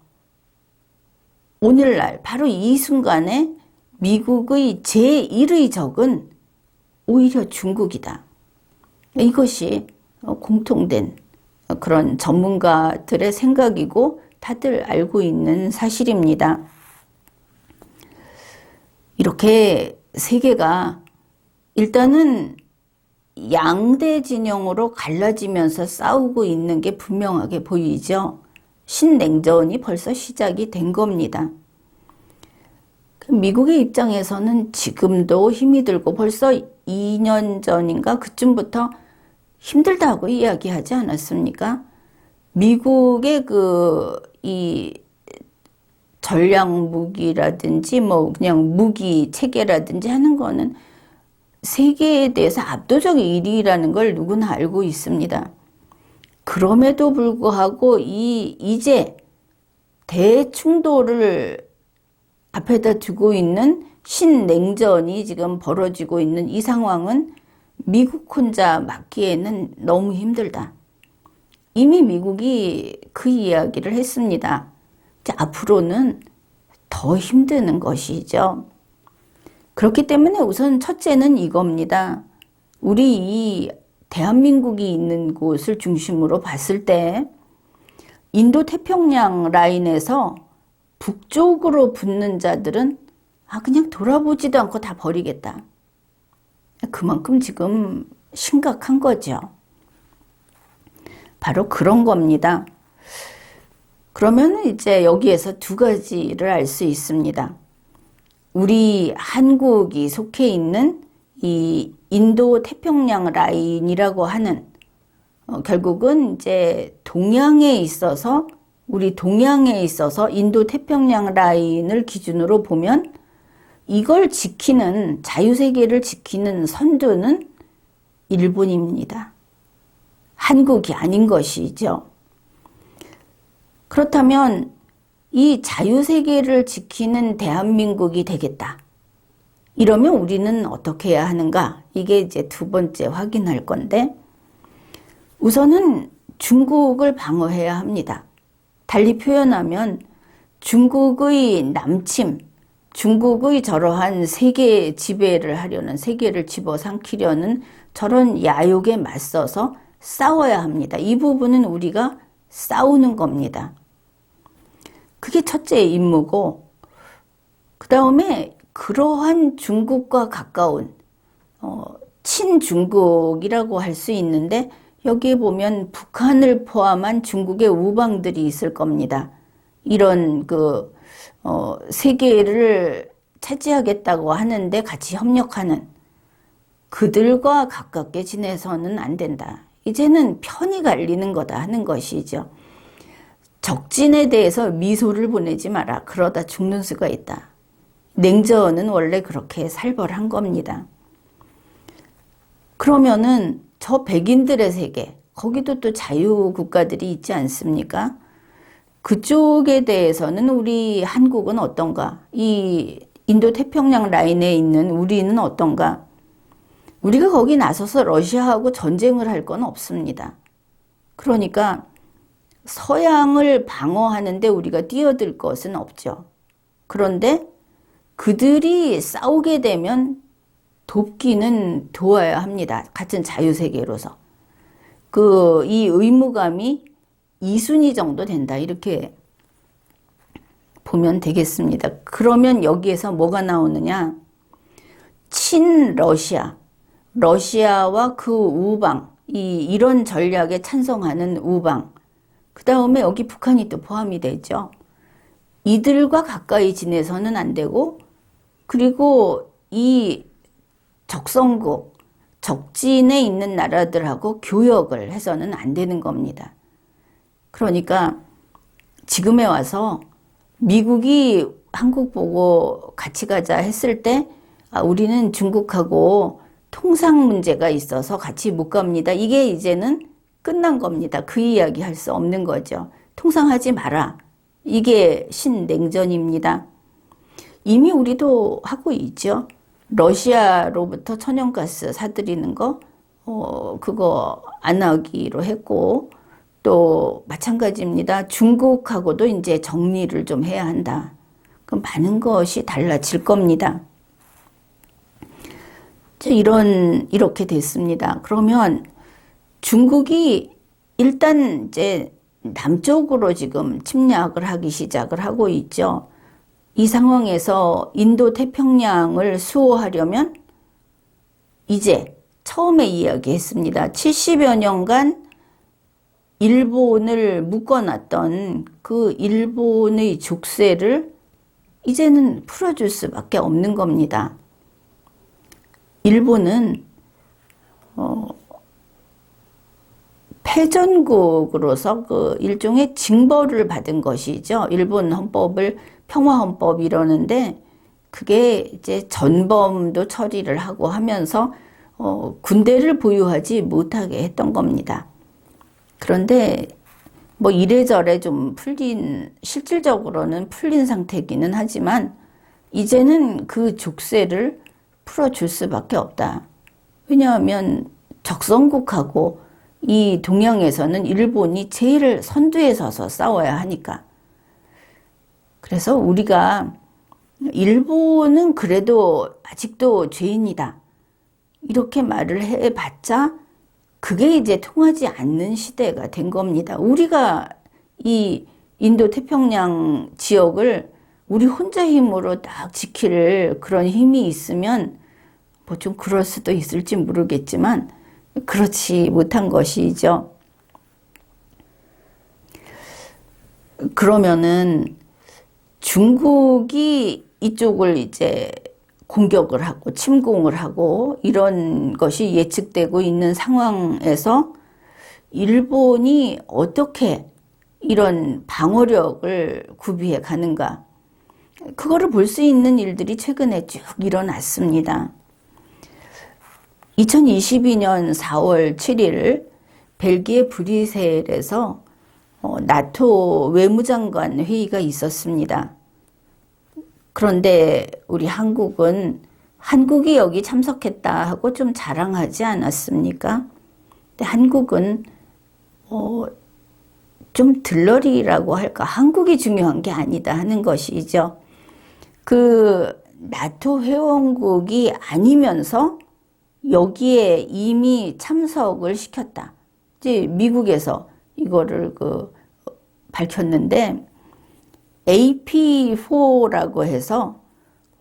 오늘날 바로 이 순간에 미국의 제1의 적은 오히려 중국이다. 이것이 공통된 그런 전문가들의 생각이고 다들 알고 있는 사실입니다. 이렇게 세계가 일단은 양대 진영으로 갈라지면서 싸우고 있는 게 분명하게 보이죠. 신냉전이 벌써 시작이 된 겁니다. 미국의 입장에서는 지금도 힘이 들고 벌써 2년 전인가 그쯤부터 힘들다고 이야기하지 않았습니까? 미국의 이 전략 무기라든지 뭐 그냥 무기 체계라든지 하는 거는 세계에 대해서 압도적 1위라는 걸 누구나 알고 있습니다. 그럼에도 불구하고 이제 대충돌을 앞에다 두고 있는 신냉전이 지금 벌어지고 있는 이 상황은 미국 혼자 막기에는 너무 힘들다. 이미 미국이 그 이야기를 했습니다. 앞으로는 더 힘드는 것이죠. 그렇기 때문에 우선 첫째는 이겁니다. 우리 이 대한민국이 있는 곳을 중심으로 봤을 때 인도태평양 라인에서 북쪽으로 붙는 자들은 그냥 돌아보지도 않고 다 버리겠다. 그만큼 지금 심각한 거죠. 바로 그런 겁니다. 그러면 이제 여기에서 두 가지를 알 수 있습니다. 우리 한국이 속해 있는 이 인도 태평양 라인이라고 하는 결국은 이제 동양에 있어서 우리 동양에 있어서 인도 태평양 라인을 기준으로 보면 이걸 지키는 자유세계를 지키는 선두는 일본입니다. 한국이 아닌 것이죠. 그렇다면 이 자유세계를 지키는 대한민국이 되겠다. 이러면 우리는 어떻게 해야 하는가? 이게 이제 두 번째 확인할 건데 우선은 중국을 방어해야 합니다. 달리 표현하면 중국의 남침, 중국의 저러한 세계 지배를 하려는, 세계를 집어삼키려는 저런 야욕에 맞서서 싸워야 합니다. 이 부분은 우리가 싸우는 겁니다. 그게 첫째 임무고, 그 다음에 그러한 중국과 가까운 친중국이라고 할 수 있는데 여기에 보면 북한을 포함한 중국의 우방들이 있을 겁니다. 이런 세계를 차지하겠다고 하는데 같이 협력하는 그들과 가깝게 지내서는 안 된다. 이제는 편이 갈리는 거다 하는 것이죠. 적진에 대해서 미소를 보내지 마라. 그러다 죽는 수가 있다. 냉전은 원래 그렇게 살벌한 겁니다. 그러면은 저 백인들의 세계, 거기도 또 자유국가들이 있지 않습니까? 그쪽에 대해서는 우리 한국은 어떤가? 이 인도 태평양 라인에 있는 우리는 어떤가? 우리가 거기 나서서 러시아하고 전쟁을 할 건 없습니다. 그러니까 서양을 방어하는데 우리가 뛰어들 것은 없죠. 그런데 그들이 싸우게 되면 돕기는 도와야 합니다. 같은 자유세계로서. 이 의무감이 2순위 정도 된다. 이렇게 보면 되겠습니다. 그러면 여기에서 뭐가 나오느냐? 친러시아, 러시아와 그 우방, 이런 전략에 찬성하는 우방, 그 다음에 여기 북한이 또 포함이 되죠. 이들과 가까이 지내서는 안 되고, 그리고 이 적성국, 적진에 있는 나라들하고 교역을 해서는 안 되는 겁니다. 그러니까 지금에 와서 미국이 한국 보고 같이 가자 했을 때 우리는 중국하고 통상 문제가 있어서 같이 못 갑니다. 이게 이제는 끝난 겁니다. 그 이야기 할 수 없는 거죠. 통상하지 마라. 이게 신냉전입니다. 이미 우리도 하고 있죠. 러시아로부터 천연가스 사들이는 거, 그거 안 하기로 했고, 또 마찬가지입니다. 중국하고도 이제 정리를 좀 해야 한다. 그럼 많은 것이 달라질 겁니다. 이렇게 됐습니다. 그러면 중국이 일단 이제 남쪽으로 지금 침략을 하기 시작을 하고 있죠. 이 상황에서 인도 태평양을 수호하려면 이제 처음에 이야기했습니다. 70여 년간 일본을 묶어놨던 그 일본의 족쇄를 이제는 풀어줄 수밖에 없는 겁니다. 일본은 패전국으로서 그 일종의 징벌을 받은 것이죠. 일본 헌법을 평화헌법 이러는데 그게 이제 전범도 처리를 하고 하면서 군대를 보유하지 못하게 했던 겁니다. 그런데 뭐 이래저래 좀 실질적으로는 풀린 상태이기는 하지만 이제는 그 족쇄를 풀어줄 수밖에 없다. 왜냐하면 적성국하고 이 동양에서는 일본이 제일 선두에 서서 싸워야 하니까. 그래서 우리가 일본은 그래도 아직도 죄인이다. 이렇게 말을 해봤자 그게 이제 통하지 않는 시대가 된 겁니다. 우리가 이 인도 태평양 지역을 우리 혼자 힘으로 딱 지킬 그런 힘이 있으면 뭐 좀 그럴 수도 있을지 모르겠지만 그렇지 못한 것이죠. 그러면은 중국이 이쪽을 이제 공격을 하고 침공을 하고 이런 것이 예측되고 있는 상황에서 일본이 어떻게 이런 방어력을 구비해 가는가, 그거를 볼 수 있는 일들이 최근에 쭉 일어났습니다. 2022년 4월 7일 벨기에 브뤼셀에서 나토 외무장관 회의가 있었습니다. 그런데 우리 한국이 여기 참석했다 하고 좀 자랑하지 않았습니까? 근데 한국은 좀 들러리라고 할까? 한국이 중요한 게 아니다 하는 것이죠. 그 나토 회원국이 아니면서 여기에 이미 참석을 시켰다. 이제 미국에서 이거를 밝혔는데 AP4라고 해서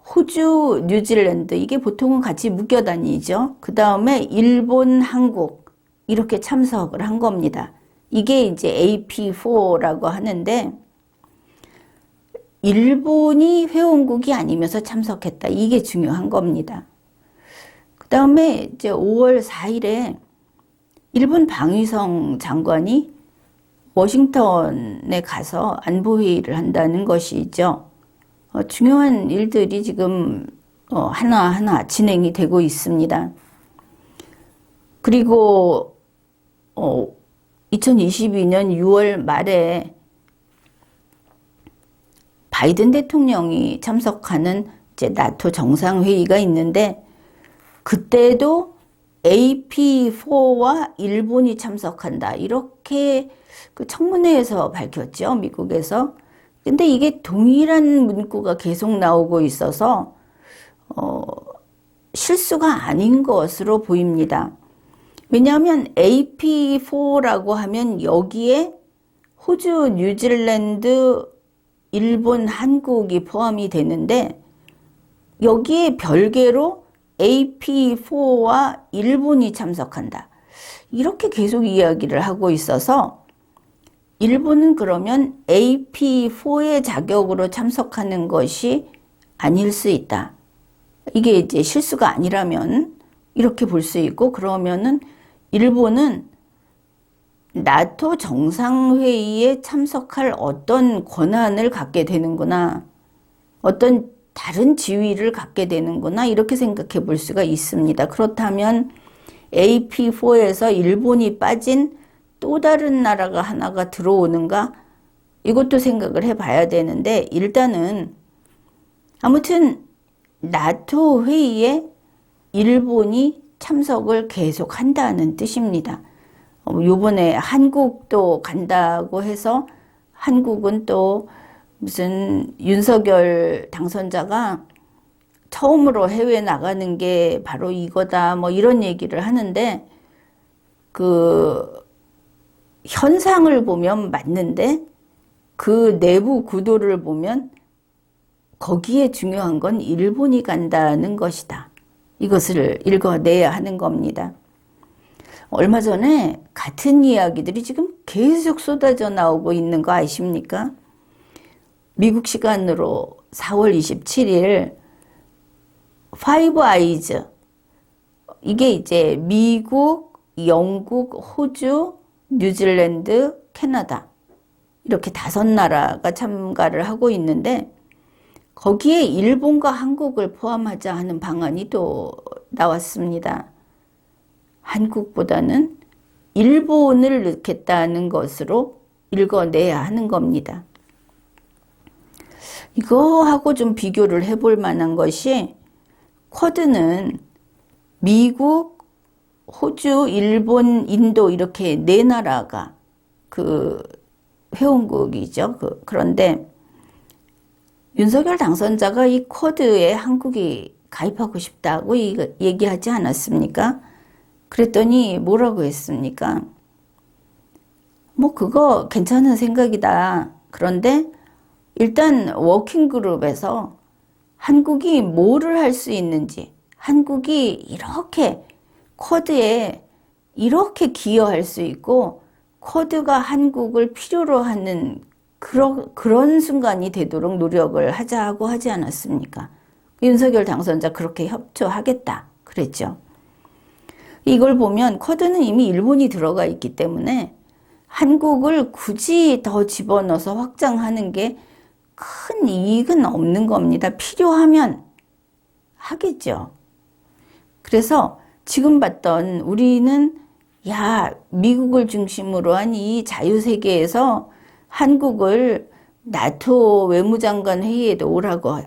호주, 뉴질랜드, 이게 보통은 같이 묶여 다니죠. 그 다음에 일본, 한국 이렇게 참석을 한 겁니다. 이게 이제 AP4라고 하는데 일본이 회원국이 아니면서 참석했다. 이게 중요한 겁니다. 그 다음에 이제 5월 4일에 일본 방위성 장관이 워싱턴에 가서 안보회의를 한다는 것이죠. 중요한 일들이 지금 하나하나 진행이 되고 있습니다. 그리고 2022년 6월 말에 바이든 대통령이 참석하는 이제 나토 정상회의가 있는데, 그때도 AP4와 일본이 참석한다, 이렇게 그 청문회에서 밝혔죠, 미국에서. 근데 이게 동일한 문구가 계속 나오고 있어서 실수가 아닌 것으로 보입니다. 왜냐하면 AP4라고 하면 여기에 호주, 뉴질랜드, 일본, 한국이 포함이 되는데, 여기에 별개로 AP4와 일본이 참석한다, 이렇게 계속 이야기를 하고 있어서 일본은 그러면 AP4의 자격으로 참석하는 것이 아닐 수 있다. 이게 이제 실수가 아니라면 이렇게 볼 수 있고, 그러면은 일본은 나토 정상회의에 참석할 어떤 권한을 갖게 되는구나, 어떤 다른 지위를 갖게 되는구나, 이렇게 생각해 볼 수가 있습니다. 그렇다면 AP4에서 일본이 빠진 또 다른 나라가 하나가 들어오는가, 이것도 생각을 해봐야 되는데, 일단은 아무튼 나토 회의에 일본이 참석을 계속 한다는 뜻입니다. 요번에 한국도 간다고 해서 한국은 또 무슨 윤석열 당선자가 처음으로 해외 나가는 게 바로 이거다, 뭐 이런 얘기를 하는데, 그 현상을 보면 맞는데 그 내부 구도를 보면 거기에 중요한 건 일본이 간다는 것이다, 이것을 읽어내야 하는 겁니다. 얼마 전에 같은 이야기들이 지금 계속 쏟아져 나오고 있는 거 아십니까? 미국 시간으로 4월 27일 파이브 아이즈, 이게 이제 미국, 영국, 호주, 뉴질랜드, 캐나다, 이렇게 5나라가 참가를 하고 있는데, 거기에 일본과 한국을 포함하자 하는 방안이 또 나왔습니다. 한국보다는 일본을 넣겠다는 것으로 읽어내야 하는 겁니다. 이거하고 좀 비교를 해볼 만한 것이, 쿼드는 미국, 호주, 일본, 인도, 이렇게 4나라가 그 회원국이죠. 그런데 윤석열 당선자가 이 쿼드에 한국이 가입하고 싶다고 얘기하지 않았습니까? 그랬더니 뭐라고 했습니까? 뭐 그거 괜찮은 생각이다. 그런데 일단 워킹그룹에서 한국이 뭐를 할 수 있는지, 한국이 이렇게 쿼드에 이렇게 기여할 수 있고 쿼드가 한국을 필요로 하는 그런 순간이 되도록 노력을 하자고 하지 않았습니까? 윤석열 당선자 그렇게 협조하겠다 그랬죠. 이걸 보면 쿼드는 이미 일본이 들어가 있기 때문에 한국을 굳이 더 집어넣어서 확장하는 게 큰 이익은 없는 겁니다. 필요하면 하겠죠. 그래서 지금 봤던 우리는 미국을 중심으로 한 이 자유세계에서 한국을 나토 외무장관 회의에도 오라고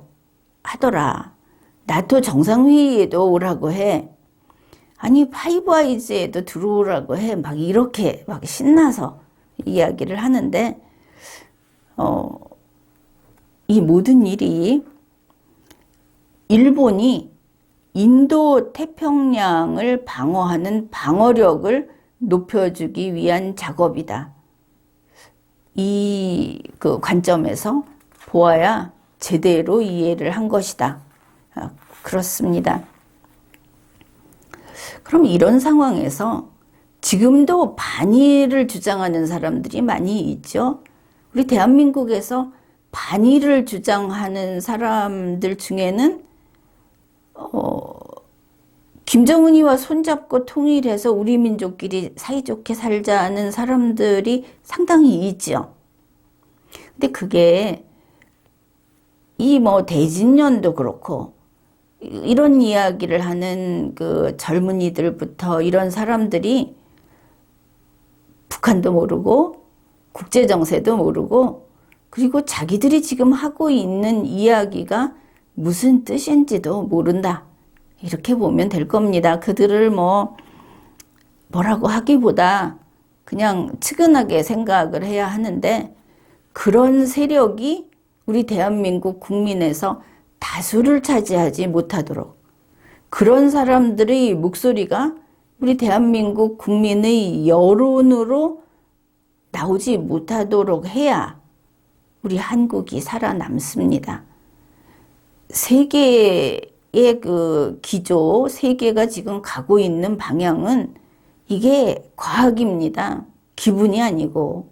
하더라. 나토 정상회의에도 오라고 해. 아니 파이브 아이즈에도 들어오라고 해. 막 이렇게 막 신나서 이야기를 하는데 이 모든 일이 일본이 인도 태평양을 방어하는 방어력을 높여주기 위한 작업이다, 이 그 관점에서 보아야 제대로 이해를 한 것이다. 그렇습니다. 그럼 이런 상황에서 지금도 반일을 주장하는 사람들이 많이 있죠. 우리 대한민국에서 반일을 주장하는 사람들 중에는 김정은이와 손잡고 통일해서 우리 민족끼리 사이좋게 살자는 사람들이 상당히 있죠. 근데 그게 이 뭐 대진년도 그렇고 이런 이야기를 하는 그 젊은이들부터 이런 사람들이 북한도 모르고 국제 정세도 모르고 그리고 자기들이 지금 하고 있는 이야기가 무슨 뜻인지도 모른다. 이렇게 보면 될 겁니다. 그들을 뭐라고 하기보다 그냥 측은하게 생각을 해야 하는데 그런 세력이 우리 대한민국 국민에서 다수를 차지하지 못하도록 그런 사람들의 목소리가 우리 대한민국 국민의 여론으로 나오지 못하도록 해야 우리 한국이 살아남습니다. 세계의 그 기조, 세계가 지금 가고 있는 방향은 이게 과학입니다. 기분이 아니고.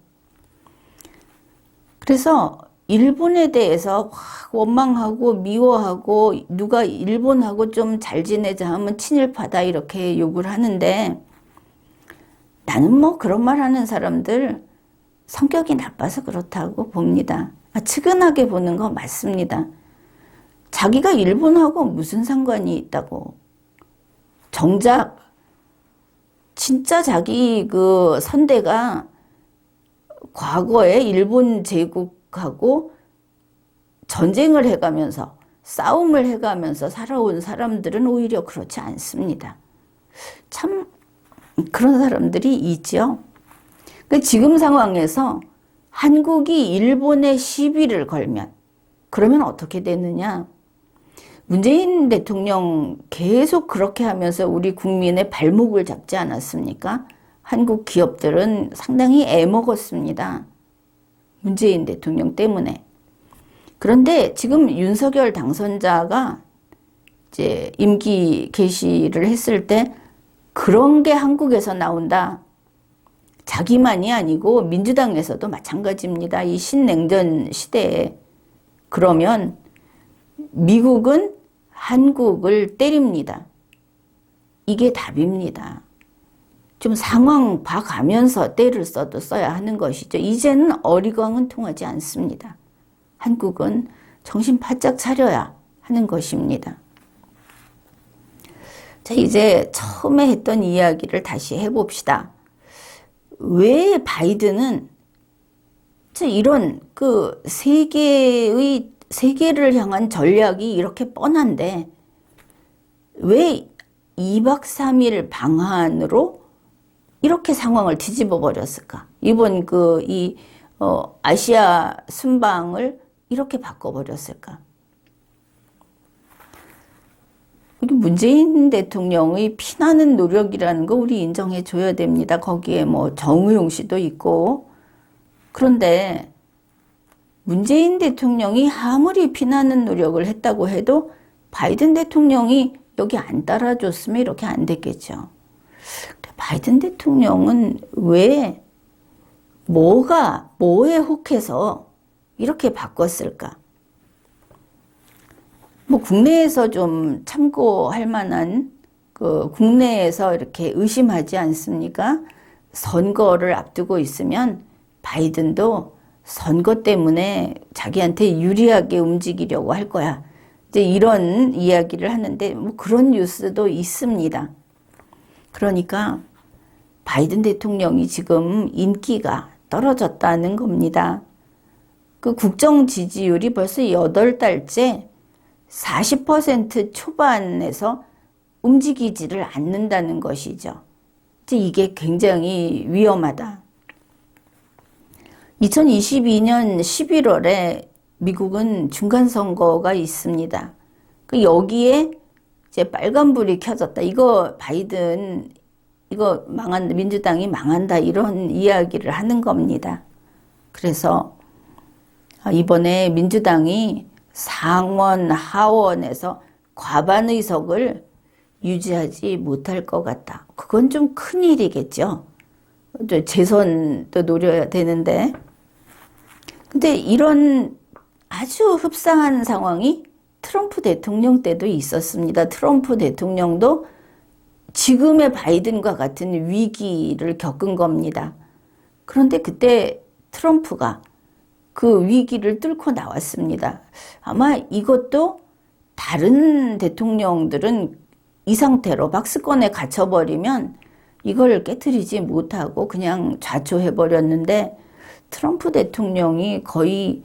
그래서 일본에 대해서 원망하고 미워하고 누가 일본하고 좀 잘 지내자 하면 친일파다 이렇게 욕을 하는데 나는 뭐 그런 말 하는 사람들 성격이 나빠서 그렇다고 봅니다. 측은하게 보는 거 맞습니다. 자기가 일본하고 무슨 상관이 있다고. 정작 진짜 자기 그 선대가 과거에 일본 제국하고 전쟁을 해가면서 싸움을 해가면서 살아온 사람들은 오히려 그렇지 않습니다. 참 그런 사람들이 있죠. 지금 상황에서 한국이 일본에 시비를 걸면 그러면 어떻게 되느냐? 문재인 대통령 계속 그렇게 하면서 우리 국민의 발목을 잡지 않았습니까? 한국 기업들은 상당히 애먹었습니다. 문재인 대통령 때문에. 그런데 지금 윤석열 당선자가 이제 임기 개시를 했을 때 그런 게 한국에서 나온다. 자기만이 아니고 민주당에서도 마찬가지입니다. 이 신냉전 시대에. 그러면 미국은 한국을 때립니다. 이게 답입니다. 좀 상황 봐가면서 때를 써도 써야 하는 것이죠. 이제는 어리광은 통하지 않습니다. 한국은 정신 바짝 차려야 하는 것입니다. 자, 이제 처음에 했던 이야기를 다시 해봅시다. 왜 바이든은 이런 그 세계를 향한 전략이 이렇게 뻔한데 왜 2박 3일 방한으로 이렇게 상황을 뒤집어 버렸을까? 이번 아시아 순방을 이렇게 바꿔버렸을까? 우리 문재인 대통령의 피나는 노력이라는 거 우리 인정해 줘야 됩니다. 거기에 정의용 씨도 있고. 그런데 문재인 대통령이 아무리 피나는 노력을 했다고 해도 바이든 대통령이 여기 안 따라줬으면 이렇게 안 됐겠죠. 바이든 대통령은 왜 뭐에 혹해서 이렇게 바꿨을까? 국내에서 좀 참고할 만한 국내에서 이렇게 의심하지 않습니까? 선거를 앞두고 있으면 바이든도 선거 때문에 자기한테 유리하게 움직이려고 할 거야. 이제 이런 이야기를 하는데 그런 뉴스도 있습니다. 그러니까 바이든 대통령이 지금 인기가 떨어졌다는 겁니다. 그 국정 지지율이 벌써 8달째 40% 초반에서 움직이지를 않는다는 것이죠. 이게 굉장히 위험하다. 2022년 11월에 미국은 중간선거가 있습니다. 여기에 이제 빨간불이 켜졌다. 이거 바이든, 이거 망한다. 민주당이 망한다. 이런 이야기를 하는 겁니다. 그래서 이번에 민주당이 상원, 하원에서 과반 의석을 유지하지 못할 것 같다. 그건 좀 큰일이겠죠. 재선도 노려야 되는데. 근데 이런 아주 흡사한 상황이 트럼프 대통령 때도 있었습니다. 트럼프 대통령도 지금의 바이든과 같은 위기를 겪은 겁니다. 그런데 그때 트럼프가 그 위기를 뚫고 나왔습니다. 아마 이것도 다른 대통령들은 이 상태로 박스권에 갇혀버리면 이걸 깨트리지 못하고 그냥 좌초해버렸는데 트럼프 대통령이 거의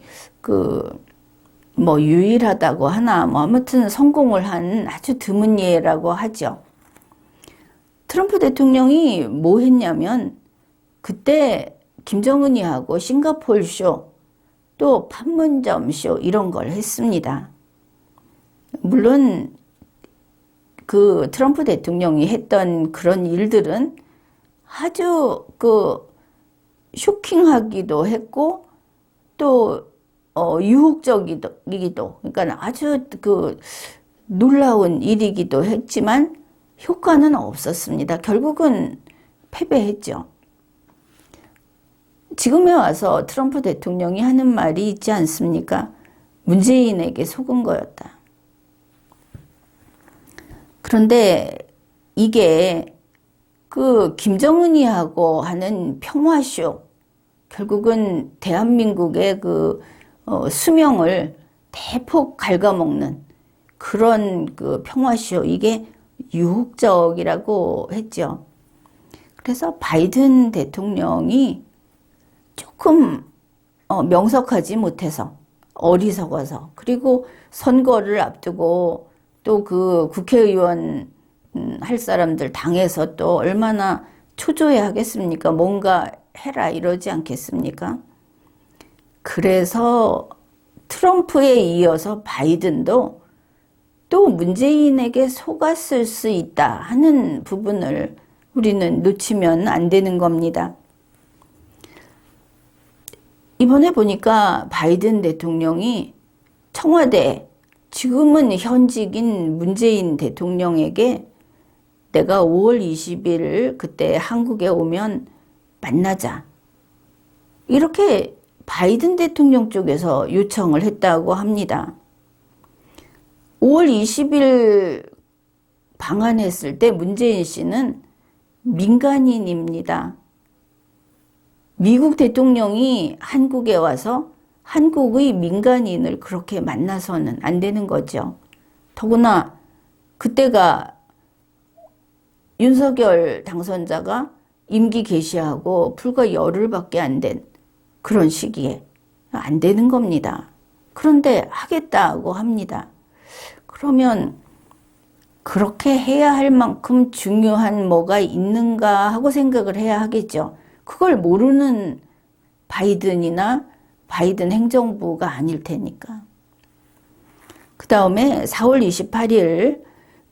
유일하다고 하나, 아무튼 성공을 한 아주 드문 예라고 하죠. 트럼프 대통령이 뭐 했냐면 그때 김정은이하고 싱가포르 쇼, 또 판문점 쇼 이런 걸 했습니다. 물론 그 트럼프 대통령이 했던 그런 일들은 아주 쇼킹하기도 했고 또 유혹적이기도, 그러니까 아주 놀라운 일이기도 했지만 효과는 없었습니다. 결국은 패배했죠. 지금에 와서 트럼프 대통령이 하는 말이 있지 않습니까? 문재인에게 속은 거였다. 그런데 이게 김정은이하고 하는 평화쇼, 결국은 대한민국의 수명을 대폭 갉아먹는 그런 평화쇼, 이게 유혹적이라고 했죠. 그래서 바이든 대통령이 조금 명석하지 못해서, 어리석어서, 그리고 선거를 앞두고 또 국회의원 할 사람들 당에서 또 얼마나 초조해 하겠습니까? 뭔가 해라 이러지 않겠습니까? 그래서 트럼프에 이어서 바이든도 또 문재인에게 속았을 수 있다 하는 부분을 우리는 놓치면 안 되는 겁니다. 이번에 보니까 바이든 대통령이 청와대, 지금은 현직인 문재인 대통령에게 내가 5월 20일 그때 한국에 오면 만나자, 이렇게 바이든 대통령 쪽에서 요청을 했다고 합니다. 5월 20일 방한했을 때 문재인 씨는 민간인입니다. 미국 대통령이 한국에 와서 한국의 민간인을 그렇게 만나서는 안 되는 거죠. 더구나 그때가 윤석열 당선자가 임기 개시하고 불과 열흘밖에 안 된 그런 시기에 안 되는 겁니다. 그런데 하겠다고 합니다. 그러면 그렇게 해야 할 만큼 중요한 뭐가 있는가 하고 생각을 해야 하겠죠. 그걸 모르는 바이든이나 바이든 행정부가 아닐 테니까. 그 다음에 4월 28일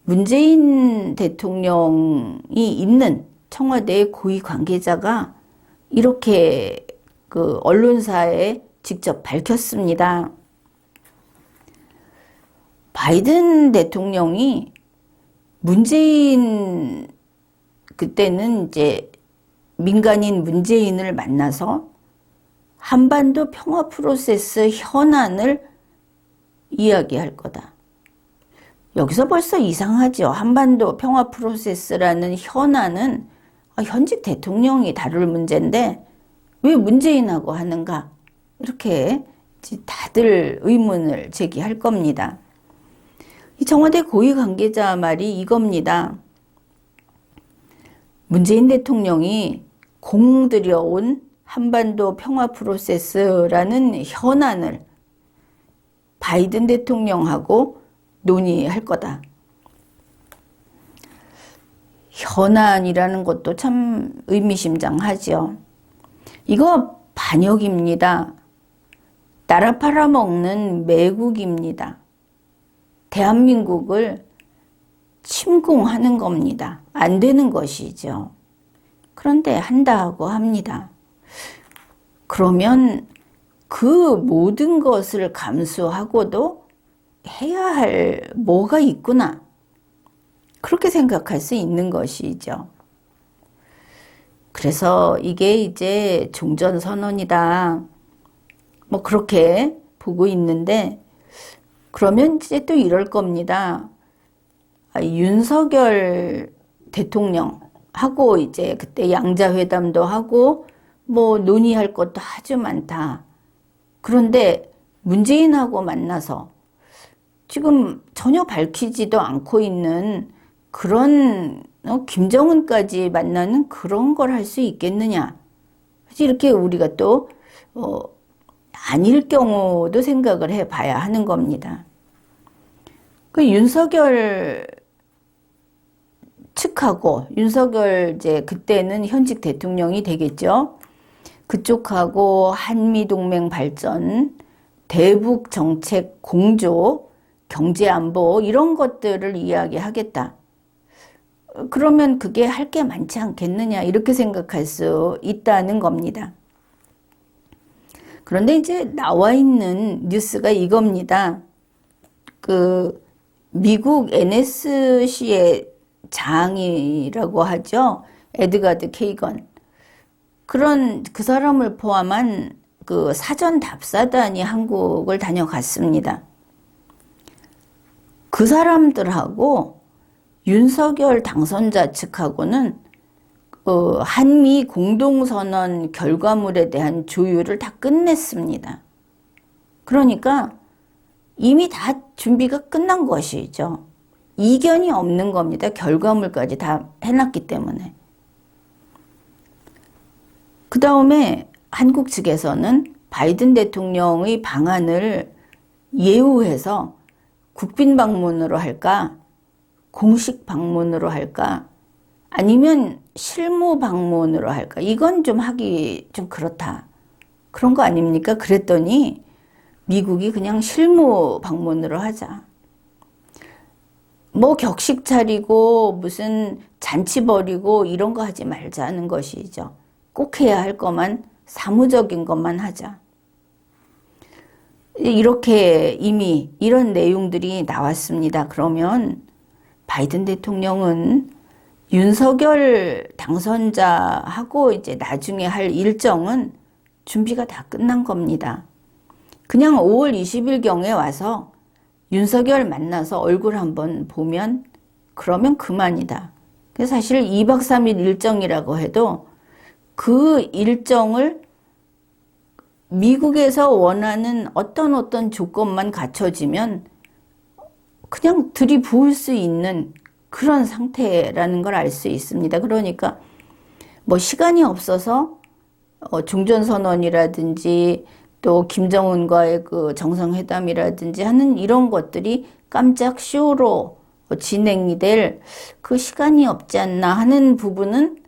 문재인 대통령이 있는 청와대의 고위 관계자가 이렇게 언론사에 직접 밝혔습니다. 바이든 대통령이 문재인, 그때는 이제 민간인 문재인을 만나서 한반도 평화 프로세스 현안을 이야기할 거다. 여기서 벌써 이상하죠. 한반도 평화 프로세스라는 현안은 현직 대통령이 다룰 문제인데 왜 문재인하고 하는가? 이렇게 다들 의문을 제기할 겁니다. 이 청와대 고위 관계자 말이 이겁니다. 문재인 대통령이 공들여온 한반도 평화 프로세스라는 현안을 바이든 대통령하고 논의할 거다. 현안이라는 것도 참 의미심장하죠. 이거 반역입니다. 나라 팔아먹는 매국입니다. 대한민국을 침공하는 겁니다. 안 되는 것이죠. 그런데 한다고 합니다. 그러면 그 모든 것을 감수하고도 해야 할 뭐가 있구나. 그렇게 생각할 수 있는 것이죠. 그래서 이게 이제 종전선언이다. 뭐 그렇게 보고 있는데, 그러면 이제 또 이럴 겁니다. 윤석열 대통령하고 이제 그때 양자회담도 하고 뭐 논의할 것도 아주 많다. 그런데 문재인하고 만나서 지금 전혀 밝히지도 않고 있는 그런 김정은까지 만나는 그런 걸 할 수 있겠느냐. 이렇게 우리가 또 아닐 경우도 생각을 해봐야 하는 겁니다. 그 윤석열 측하고 윤석열 이제 그때는 현직 대통령이 되겠죠. 그쪽하고 한미동맹 발전, 대북 정책 공조, 경제 안보 이런 것들을 이야기하겠다. 그러면 그게 할 게 많지 않겠느냐 이렇게 생각할 수 있다는 겁니다. 그런데 이제 나와 있는 뉴스가 이겁니다. 그 미국 NSC의 장이라고 하죠. 에드가드 케이건. 그런 그 사람을 포함한 그 사전 답사단이 한국을 다녀갔습니다. 그 사람들하고 윤석열 당선자 측하고는 한미 공동선언 결과물에 대한 조율을 다 끝냈습니다. 그러니까 이미 다 준비가 끝난 것이죠. 이견이 없는 겁니다. 결과물까지 다 해놨기 때문에. 그 다음에 한국 측에서는 바이든 대통령의 방안을 예우해서 국빈 방문으로 할까? 공식 방문으로 할까? 아니면 실무 방문으로 할까? 이건 좀 하기 좀 그렇다. 그런 거 아닙니까? 그랬더니 미국이 그냥 실무 방문으로 하자. 뭐 격식 차리고 무슨 잔치 벌이고 이런 거 하지 말자는 것이죠. 꼭 해야 할 것만 사무적인 것만 하자. 이렇게 이미 이런 내용들이 나왔습니다. 그러면 바이든 대통령은 윤석열 당선자하고 이제 나중에 할 일정은 준비가 다 끝난 겁니다. 그냥 5월 20일경에 와서 윤석열 만나서 얼굴 한번 보면 그러면 그만이다. 사실 2박 3일 일정이라고 해도 그 일정을 미국에서 원하는 어떤 조건만 갖춰지면 그냥 들이부을 수 있는 그런 상태라는 걸 알 수 있습니다. 그러니까 뭐 시간이 없어서 종전선언이라든지 또 김정은과의 그 정상회담이라든지 하는 이런 것들이 깜짝 쇼로 진행이 될 그 시간이 없지 않나 하는 부분은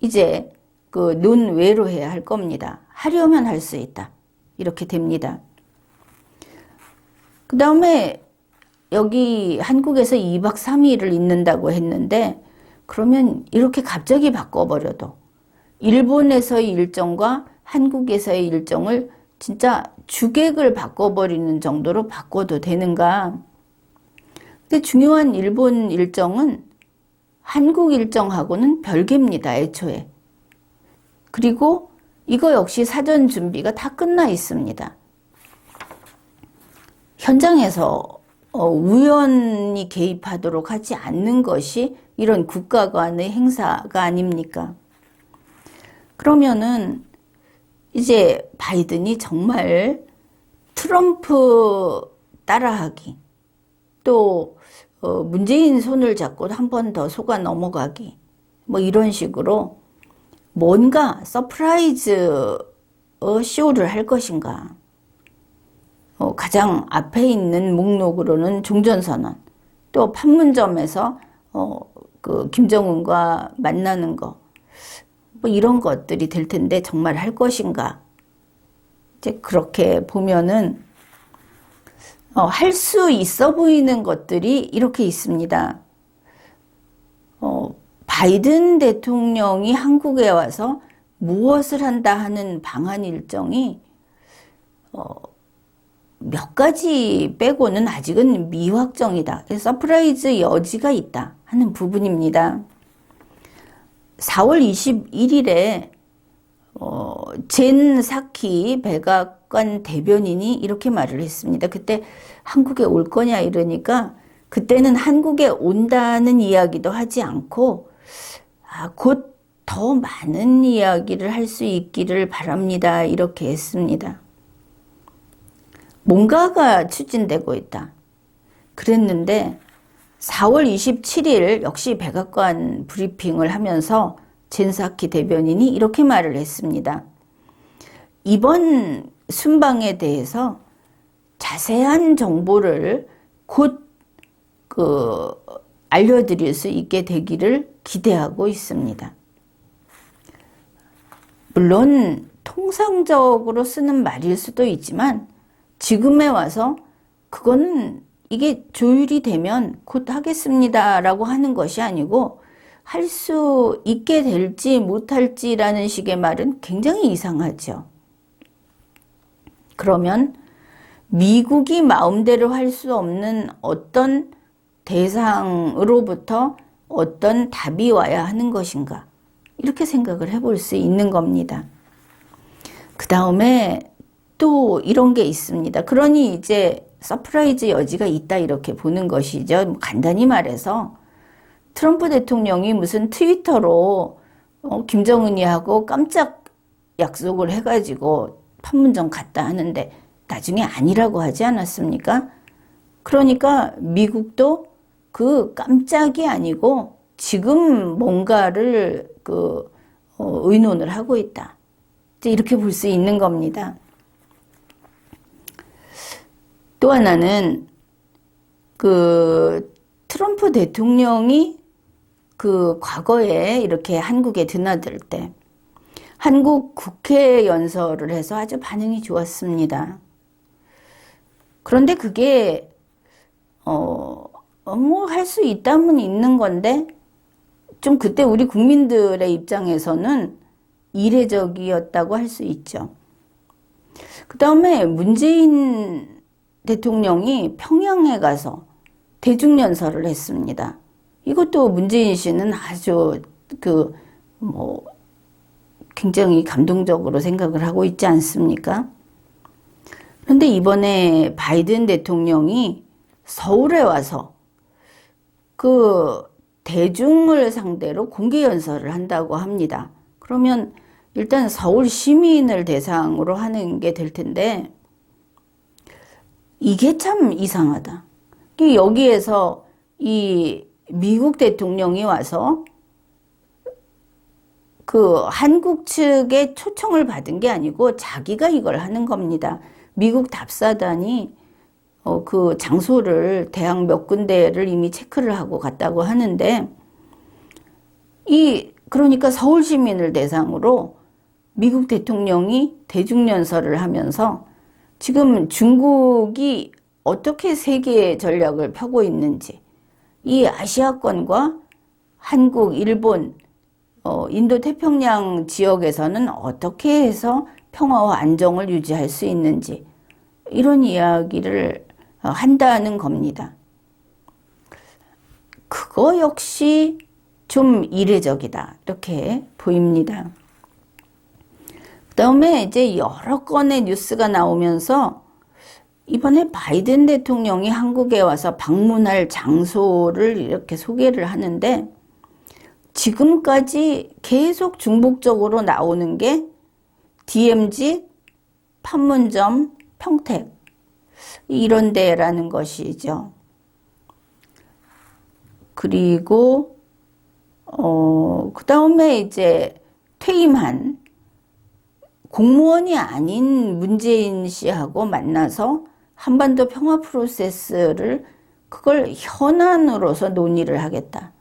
이제 그 논외로 해야 할 겁니다. 하려면 할 수 있다. 이렇게 됩니다. 그 다음에 여기 한국에서 2박 3일을 있는다고 했는데 그러면 이렇게 갑자기 바꿔버려도 일본에서의 일정과 한국에서의 일정을 진짜 주객을 바꿔버리는 정도로 바꿔도 되는가? 근데 중요한 일본 일정은 한국 일정하고는 별개입니다. 애초에. 그리고 이거 역시 사전 준비가 다 끝나 있습니다. 현장에서 우연히 개입하도록 하지 않는 것이 이런 국가 간의 행사가 아닙니까? 그러면은 이제 바이든이 정말 트럼프 따라하기, 또 문재인 손을 잡고 한 번 더 속아 넘어가기, 뭐 이런 식으로 뭔가 서프라이즈 쇼를 할 것인가. 가장 앞에 있는 목록으로는 종전선언, 또 판문점에서 그 김정은과 만나는 거, 뭐 이런 것들이 될 텐데 정말 할 것인가. 이제 그렇게 보면은 할 수 있어 보이는 것들이 이렇게 있습니다. 바이든 대통령이 한국에 와서 무엇을 한다 하는 방한 일정이 몇 가지 빼고는 아직은 미확정이다. 서프라이즈 여지가 있다 하는 부분입니다. 4월 21일에 젠 사키 백악관 대변인이 이렇게 말을 했습니다. 그때 한국에 올 거냐 이러니까 그때는 한국에 온다는 이야기도 하지 않고 곧 더 많은 이야기를 할 수 있기를 바랍니다. 이렇게 했습니다. 뭔가가 추진되고 있다. 그랬는데 4월 27일 역시 백악관 브리핑을 하면서 젠사키 대변인이 이렇게 말을 했습니다. 이번 순방에 대해서 자세한 정보를 곧 알려드릴 수 있게 되기를 기대하고 있습니다. 물론 통상적으로 쓰는 말일 수도 있지만 지금에 와서 그거는 이게 조율이 되면 곧 하겠습니다라고 하는 것이 아니고 할 수 있게 될지 못할지라는 식의 말은 굉장히 이상하죠. 그러면 미국이 마음대로 할 수 없는 어떤 대상으로부터 어떤 답이 와야 하는 것인가, 이렇게 생각을 해볼 수 있는 겁니다. 그 다음에 또 이런 게 있습니다. 그러니 이제 서프라이즈 여지가 있다, 이렇게 보는 것이죠. 간단히 말해서 트럼프 대통령이 무슨 트위터로 김정은이하고 깜짝 약속을 해가지고 판문점 갔다 하는데 나중에 아니라고 하지 않았습니까? 그러니까 미국도 그 깜짝이 아니고 지금 뭔가를 의논을 하고 있다, 이렇게 볼 수 있는 겁니다. 또 하나는 트럼프 대통령이 과거에 이렇게 한국에 드나들 때 한국 국회 연설을 해서 아주 반응이 좋았습니다. 그런데 그게 할 수 있다면 있는 건데 좀 그때 우리 국민들의 입장에서는 이례적이었다고 할 수 있죠. 그 다음에 문재인 대통령이 평양에 가서 대중연설을 했습니다. 이것도 문재인 씨는 아주 굉장히 감동적으로 생각을 하고 있지 않습니까? 그런데 이번에 바이든 대통령이 서울에 와서 대중을 상대로 공개 연설을 한다고 합니다. 그러면 일단 서울 시민을 대상으로 하는 게 될 텐데 이게 참 이상하다. 여기에서 이 미국 대통령이 와서 한국 측의 초청을 받은 게 아니고 자기가 이걸 하는 겁니다. 미국 답사단이 그 장소를 대학 몇 군데를 이미 체크를 하고 갔다고 하는데 그러니까 서울 시민을 대상으로 미국 대통령이 대중연설을 하면서 지금 중국이 어떻게 세계 전략을 펴고 있는지, 이 아시아권과 한국, 일본, 인도태평양 지역에서는 어떻게 해서 평화와 안정을 유지할 수 있는지, 이런 이야기를 한다는 겁니다. 그거 역시 좀 이례적이다, 이렇게 보입니다. 그 다음에 이제 여러 건의 뉴스가 나오면서 이번에 바이든 대통령이 한국에 와서 방문할 장소를 이렇게 소개를 하는데 지금까지 계속 중복적으로 나오는 게 DMZ, 판문점, 평택 이런 데라는 것이죠. 그리고 그 다음에 이제 퇴임한 공무원이 아닌 문재인 씨하고 만나서 한반도 평화 프로세스를 그걸 현안으로서 논의를 하겠다.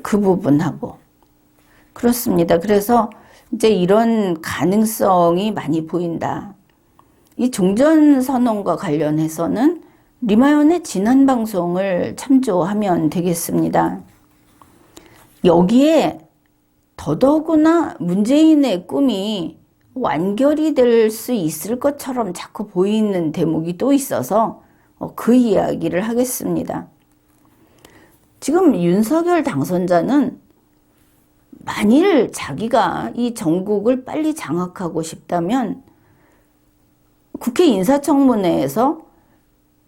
그 부분하고 그렇습니다. 그래서 이제 이런 가능성이 많이 보인다. 이 종전선언과 관련해서는 리마연의 지난 방송을 참조하면 되겠습니다. 여기에 더더구나 문재인의 꿈이 완결이 될 수 있을 것처럼 자꾸 보이는 대목이 또 있어서 그 이야기를 하겠습니다. 지금 윤석열 당선자는 만일 자기가 이 전국을 빨리 장악하고 싶다면 국회 인사청문회에서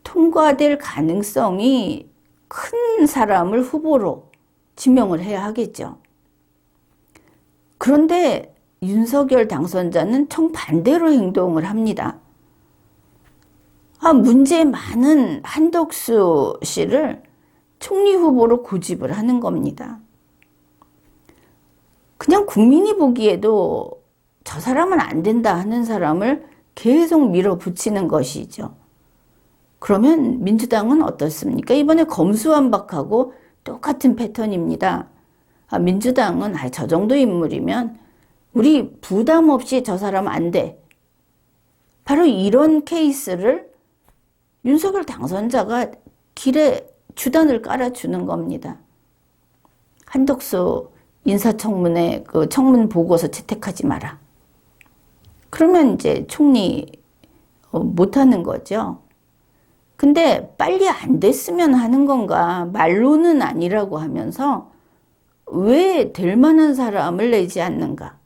통과될 가능성이 큰 사람을 후보로 지명을 해야 하겠죠. 그런데 윤석열 당선자는 정반대로 행동을 합니다. 문제 많은 한덕수 씨를 총리 후보로 고집을 하는 겁니다. 그냥 국민이 보기에도 저 사람은 안 된다 하는 사람을 계속 밀어붙이는 것이죠. 그러면 민주당은 어떻습니까? 이번에 검수완박하고 똑같은 패턴입니다. 민주당은 저 정도 인물이면 우리 부담 없이 저 사람 안 돼. 바로 이런 케이스를 윤석열 당선자가 길에 주단을 깔아주는 겁니다. 한덕수 인사청문회 그 청문 보고서 채택하지 마라. 그러면 이제 총리 못하는 거죠. 근데 빨리 안 됐으면 하는 건가, 말로는 아니라고 하면서 왜 될 만한 사람을 내지 않는가.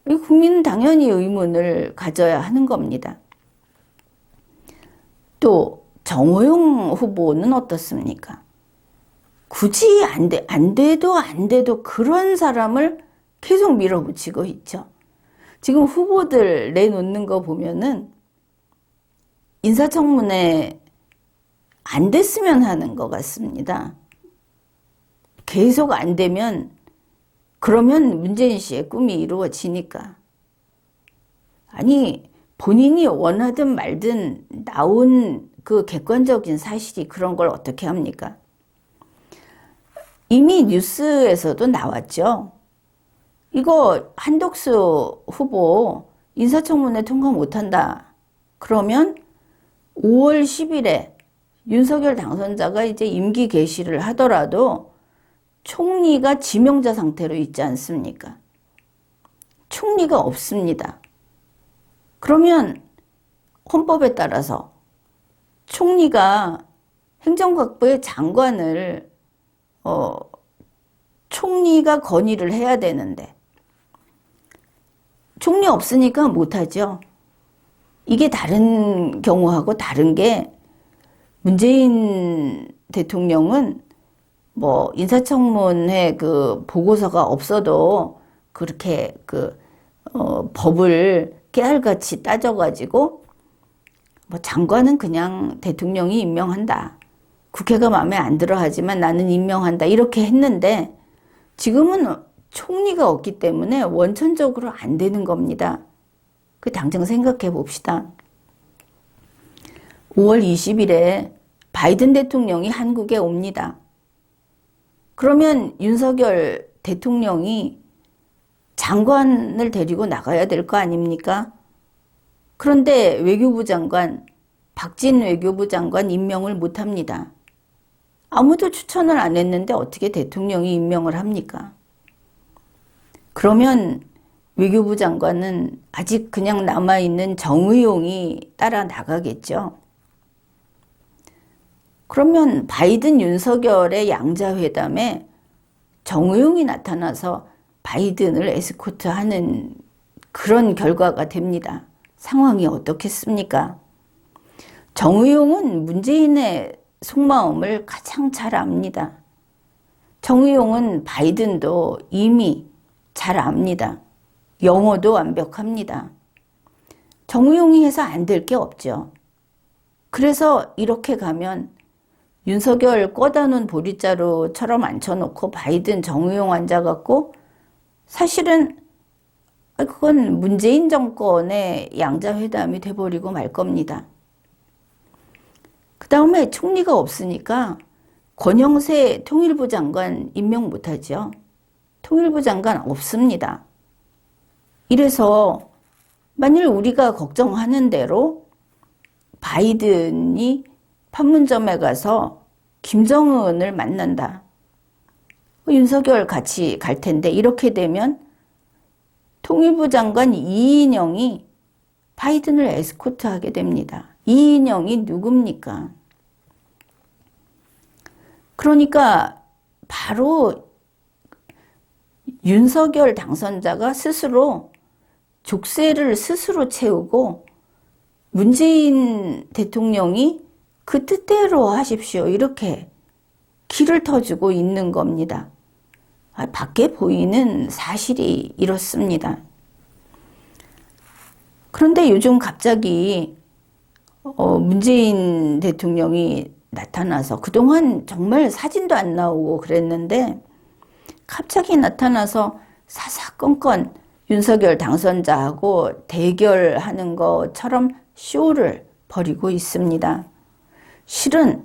국민은 당연히 의문을 가져야 하는 겁니다. 또 정호영 후보는 어떻습니까? 굳이 안 돼도 그런 사람을 계속 밀어붙이고 있죠. 지금 후보들 내놓는 거 보면은 인사청문회 안 됐으면 하는 것 같습니다. 계속 안 되면 그러면 문재인 씨의 꿈이 이루어지니까. 아니, 본인이 원하든 말든 나온 그 객관적인 사실이 그런 걸 어떻게 합니까? 이미 뉴스에서도 나왔죠. 이거 한덕수 후보 인사청문회 통과 못한다. 그러면 5월 10일에 윤석열 당선자가 이제 임기 개시를 하더라도 총리가 지명자 상태로 있지 않습니까? 총리가 없습니다. 그러면 헌법에 따라서 총리가 행정각부의 장관을 총리가 건의를 해야 되는데 총리 없으니까 못하죠. 이게 다른 경우하고 다른 게 문재인 대통령은 뭐 인사청문회 그 보고서가 없어도 그렇게 법을 깨알같이 따져가지고 뭐 장관은 그냥 대통령이 임명한다. 국회가 마음에 안 들어 하지만 나는 임명한다. 이렇게 했는데 지금은 총리가 없기 때문에 원천적으로 안 되는 겁니다. 당장 생각해 봅시다. 5월 20일에 바이든 대통령이 한국에 옵니다. 그러면 윤석열 대통령이 장관을 데리고 나가야 될 거 아닙니까? 그런데 외교부 장관, 박진 외교부 장관 임명을 못합니다. 아무도 추천을 안 했는데 어떻게 대통령이 임명을 합니까? 그러면 외교부 장관은 아직 그냥 남아있는 정의용이 따라 나가겠죠. 그러면 바이든 윤석열의 양자회담에 정의용이 나타나서 바이든을 에스코트하는 그런 결과가 됩니다. 상황이 어떻겠습니까? 정의용은 문재인의 속마음을 가장 잘 압니다. 정의용은 바이든도 이미 잘 압니다. 영어도 완벽합니다. 정의용이 해서 안 될 게 없죠. 그래서 이렇게 가면 윤석열 꺼다 놓은 보리자루처럼 앉혀놓고 바이든 정의용 앉아갖고 사실은 그건 문재인 정권의 양자회담이 돼버리고 말 겁니다. 그 다음에 총리가 없으니까 권영세 통일부 장관 임명 못하죠. 통일부 장관 없습니다. 이래서 만일 우리가 걱정하는 대로 바이든이 판문점에 가서 김정은을 만난다. 윤석열 같이 갈 텐데 이렇게 되면 통일부 장관 이인영이 바이든을 에스코트하게 됩니다. 이인영이 누굽니까? 그러니까 바로 윤석열 당선자가 스스로 족쇄를 스스로 채우고 문재인 대통령이 그 뜻대로 하십시오. 이렇게 길을 터주고 있는 겁니다. 밖에 보이는 사실이 이렇습니다. 그런데 요즘 갑자기 문재인 대통령이 나타나서 그동안 정말 사진도 안 나오고 그랬는데 갑자기 나타나서 사사건건 윤석열 당선자하고 대결하는 것처럼 쇼를 벌이고 있습니다. 실은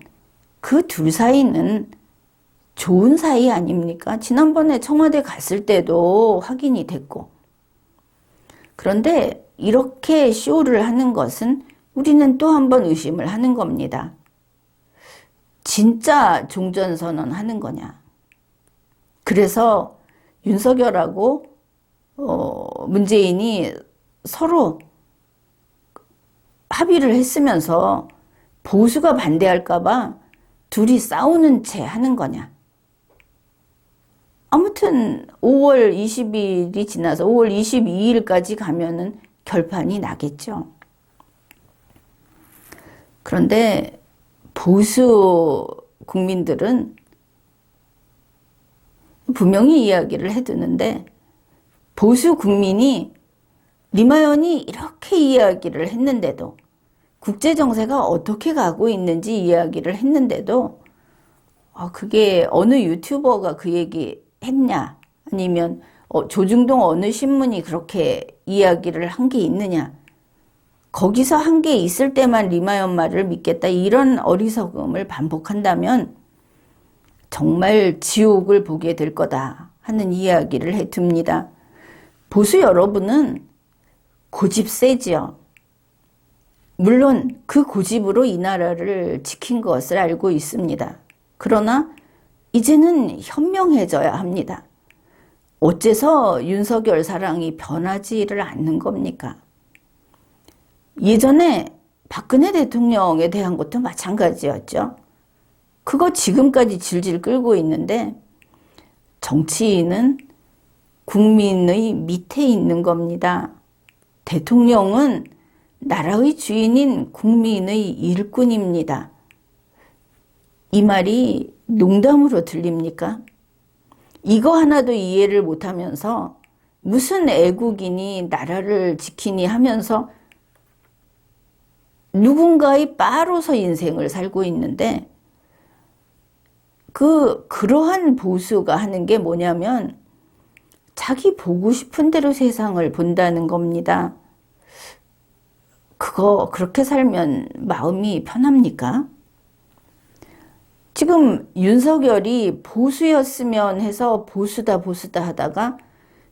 그 둘 사이는 좋은 사이 아닙니까? 지난번에 청와대 갔을 때도 확인이 됐고. 그런데 이렇게 쇼를 하는 것은 우리는 또 한 번 의심을 하는 겁니다. 진짜 종전선언 하는 거냐? 그래서 윤석열하고 문재인이 서로 합의를 했으면서 보수가 반대할까봐 둘이 싸우는 채 하는 거냐? 아무튼 5월 20일이 지나서 5월 22일까지 가면은 결판이 나겠죠. 그런데 보수 국민들은 분명히 이야기를 해두는데 보수 국민이 리마연이 이렇게 이야기를 했는데도 국제 정세가 어떻게 가고 있는지 이야기를 했는데도 그게 어느 유튜버가 그 얘기 했냐 아니면 조중동 어느 신문이 그렇게 이야기를 한 게 있느냐 거기서 한 게 있을 때만 리마연 말을 믿겠다 이런 어리석음을 반복한다면 정말 지옥을 보게 될 거다 하는 이야기를 해둡니다. 보수 여러분은 고집 세지요. 물론 그 고집으로 이 나라를 지킨 것을 알고 있습니다. 그러나 이제는 현명해져야 합니다. 어째서 윤석열 사랑이 변하지를 않는 겁니까? 예전에 박근혜 대통령에 대한 것도 마찬가지였죠. 그거 지금까지 질질 끌고 있는데 정치인은 국민의 밑에 있는 겁니다. 대통령은 나라의 주인인 국민의 일꾼입니다. 이 말이 농담으로 들립니까? 이거 하나도 이해를 못하면서 무슨 애국인이 나라를 지키니 하면서 누군가의 빠로서 인생을 살고 있는데 그러한 보수가 하는 게 뭐냐면 자기 보고 싶은 대로 세상을 본다는 겁니다. 그렇게 살면 마음이 편합니까? 지금 윤석열이 보수였으면 해서 보수다 하다가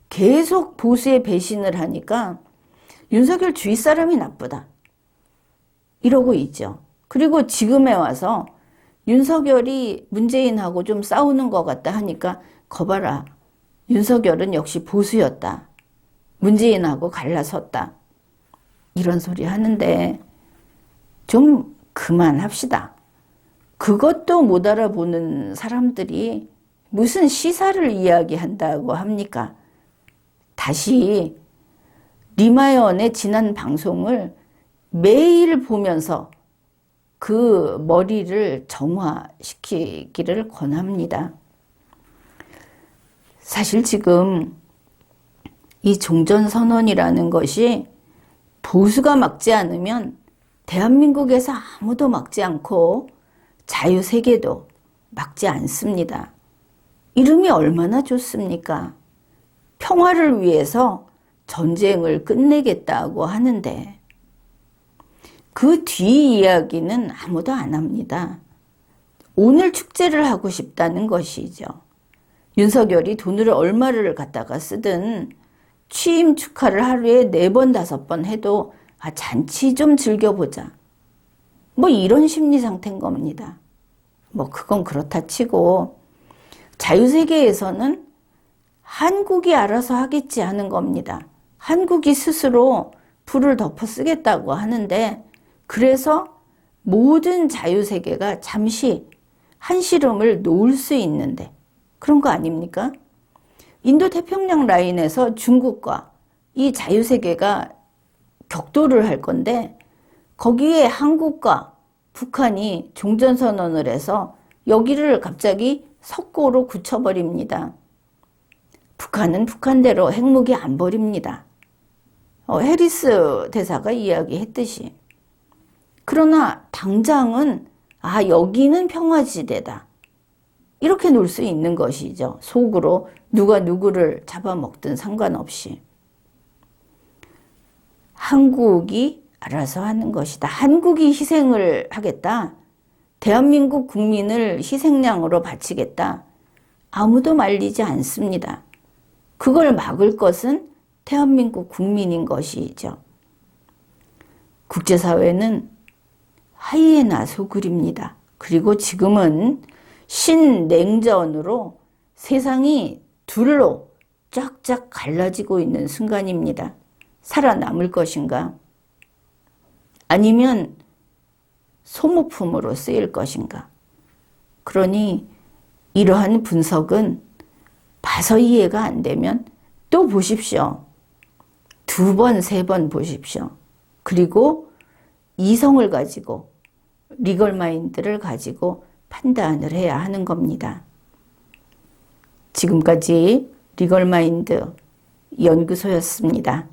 계속 보수에 배신을 하니까 윤석열 주위 사람이 나쁘다. 이러고 있죠. 그리고 지금에 와서 윤석열이 문재인하고 좀 싸우는 것 같다 하니까 거봐라. 윤석열은 역시 보수였다. 문재인하고 갈라섰다. 이런 소리 하는데 좀 그만합시다. 그것도 못 알아보는 사람들이 무슨 시사를 이야기한다고 합니까? 다시 리마연의 지난 방송을 매일 보면서 그 머리를 정화시키기를 권합니다. 사실 지금 이 종전선언이라는 것이 보수가 막지 않으면 대한민국에서 아무도 막지 않고 자유세계도 막지 않습니다. 이름이 얼마나 좋습니까? 평화를 위해서 전쟁을 끝내겠다고 하는데 그 뒤 이야기는 아무도 안 합니다. 오늘 축제를 하고 싶다는 것이죠. 윤석열이 돈을 얼마를 갖다가 쓰든 취임 축하를 하루에 4번, 5번 해도 잔치 좀 즐겨보자. 뭐 이런 심리 상태인 겁니다. 뭐 그건 그렇다 치고 자유세계에서는 한국이 알아서 하겠지 하는 겁니다. 한국이 스스로 불을 덮어 쓰겠다고 하는데 그래서 모든 자유세계가 잠시 한시름을 놓을 수 있는데 그런 거 아닙니까? 인도 태평양 라인에서 중국과 이 자유세계가 격돌을 할 건데 거기에 한국과 북한이 종전선언을 해서 여기를 갑자기 석고로 굳혀버립니다. 북한은 북한대로 핵무기 안 버립니다. 해리스 대사가 이야기했듯이. 그러나 당장은 여기는 평화지대다. 이렇게 놀 수 있는 것이죠. 속으로 누가 누구를 잡아먹든 상관없이. 한국이 알아서 하는 것이다. 한국이 희생을 하겠다. 대한민국 국민을 희생양으로 바치겠다. 아무도 말리지 않습니다. 그걸 막을 것은 대한민국 국민인 것이죠. 국제사회는 하이에나 소굴입니다. 그리고 지금은 신냉전으로 세상이 둘로 쫙쫙 갈라지고 있는 순간입니다. 살아남을 것인가? 아니면 소모품으로 쓰일 것인가? 그러니 이러한 분석은 봐서 이해가 안 되면 또 보십시오. 2번, 3번 보십시오. 그리고 이성을 가지고 리걸 마인드를 가지고 판단을 해야 하는 겁니다. 지금까지 리걸 마인드 연구소였습니다.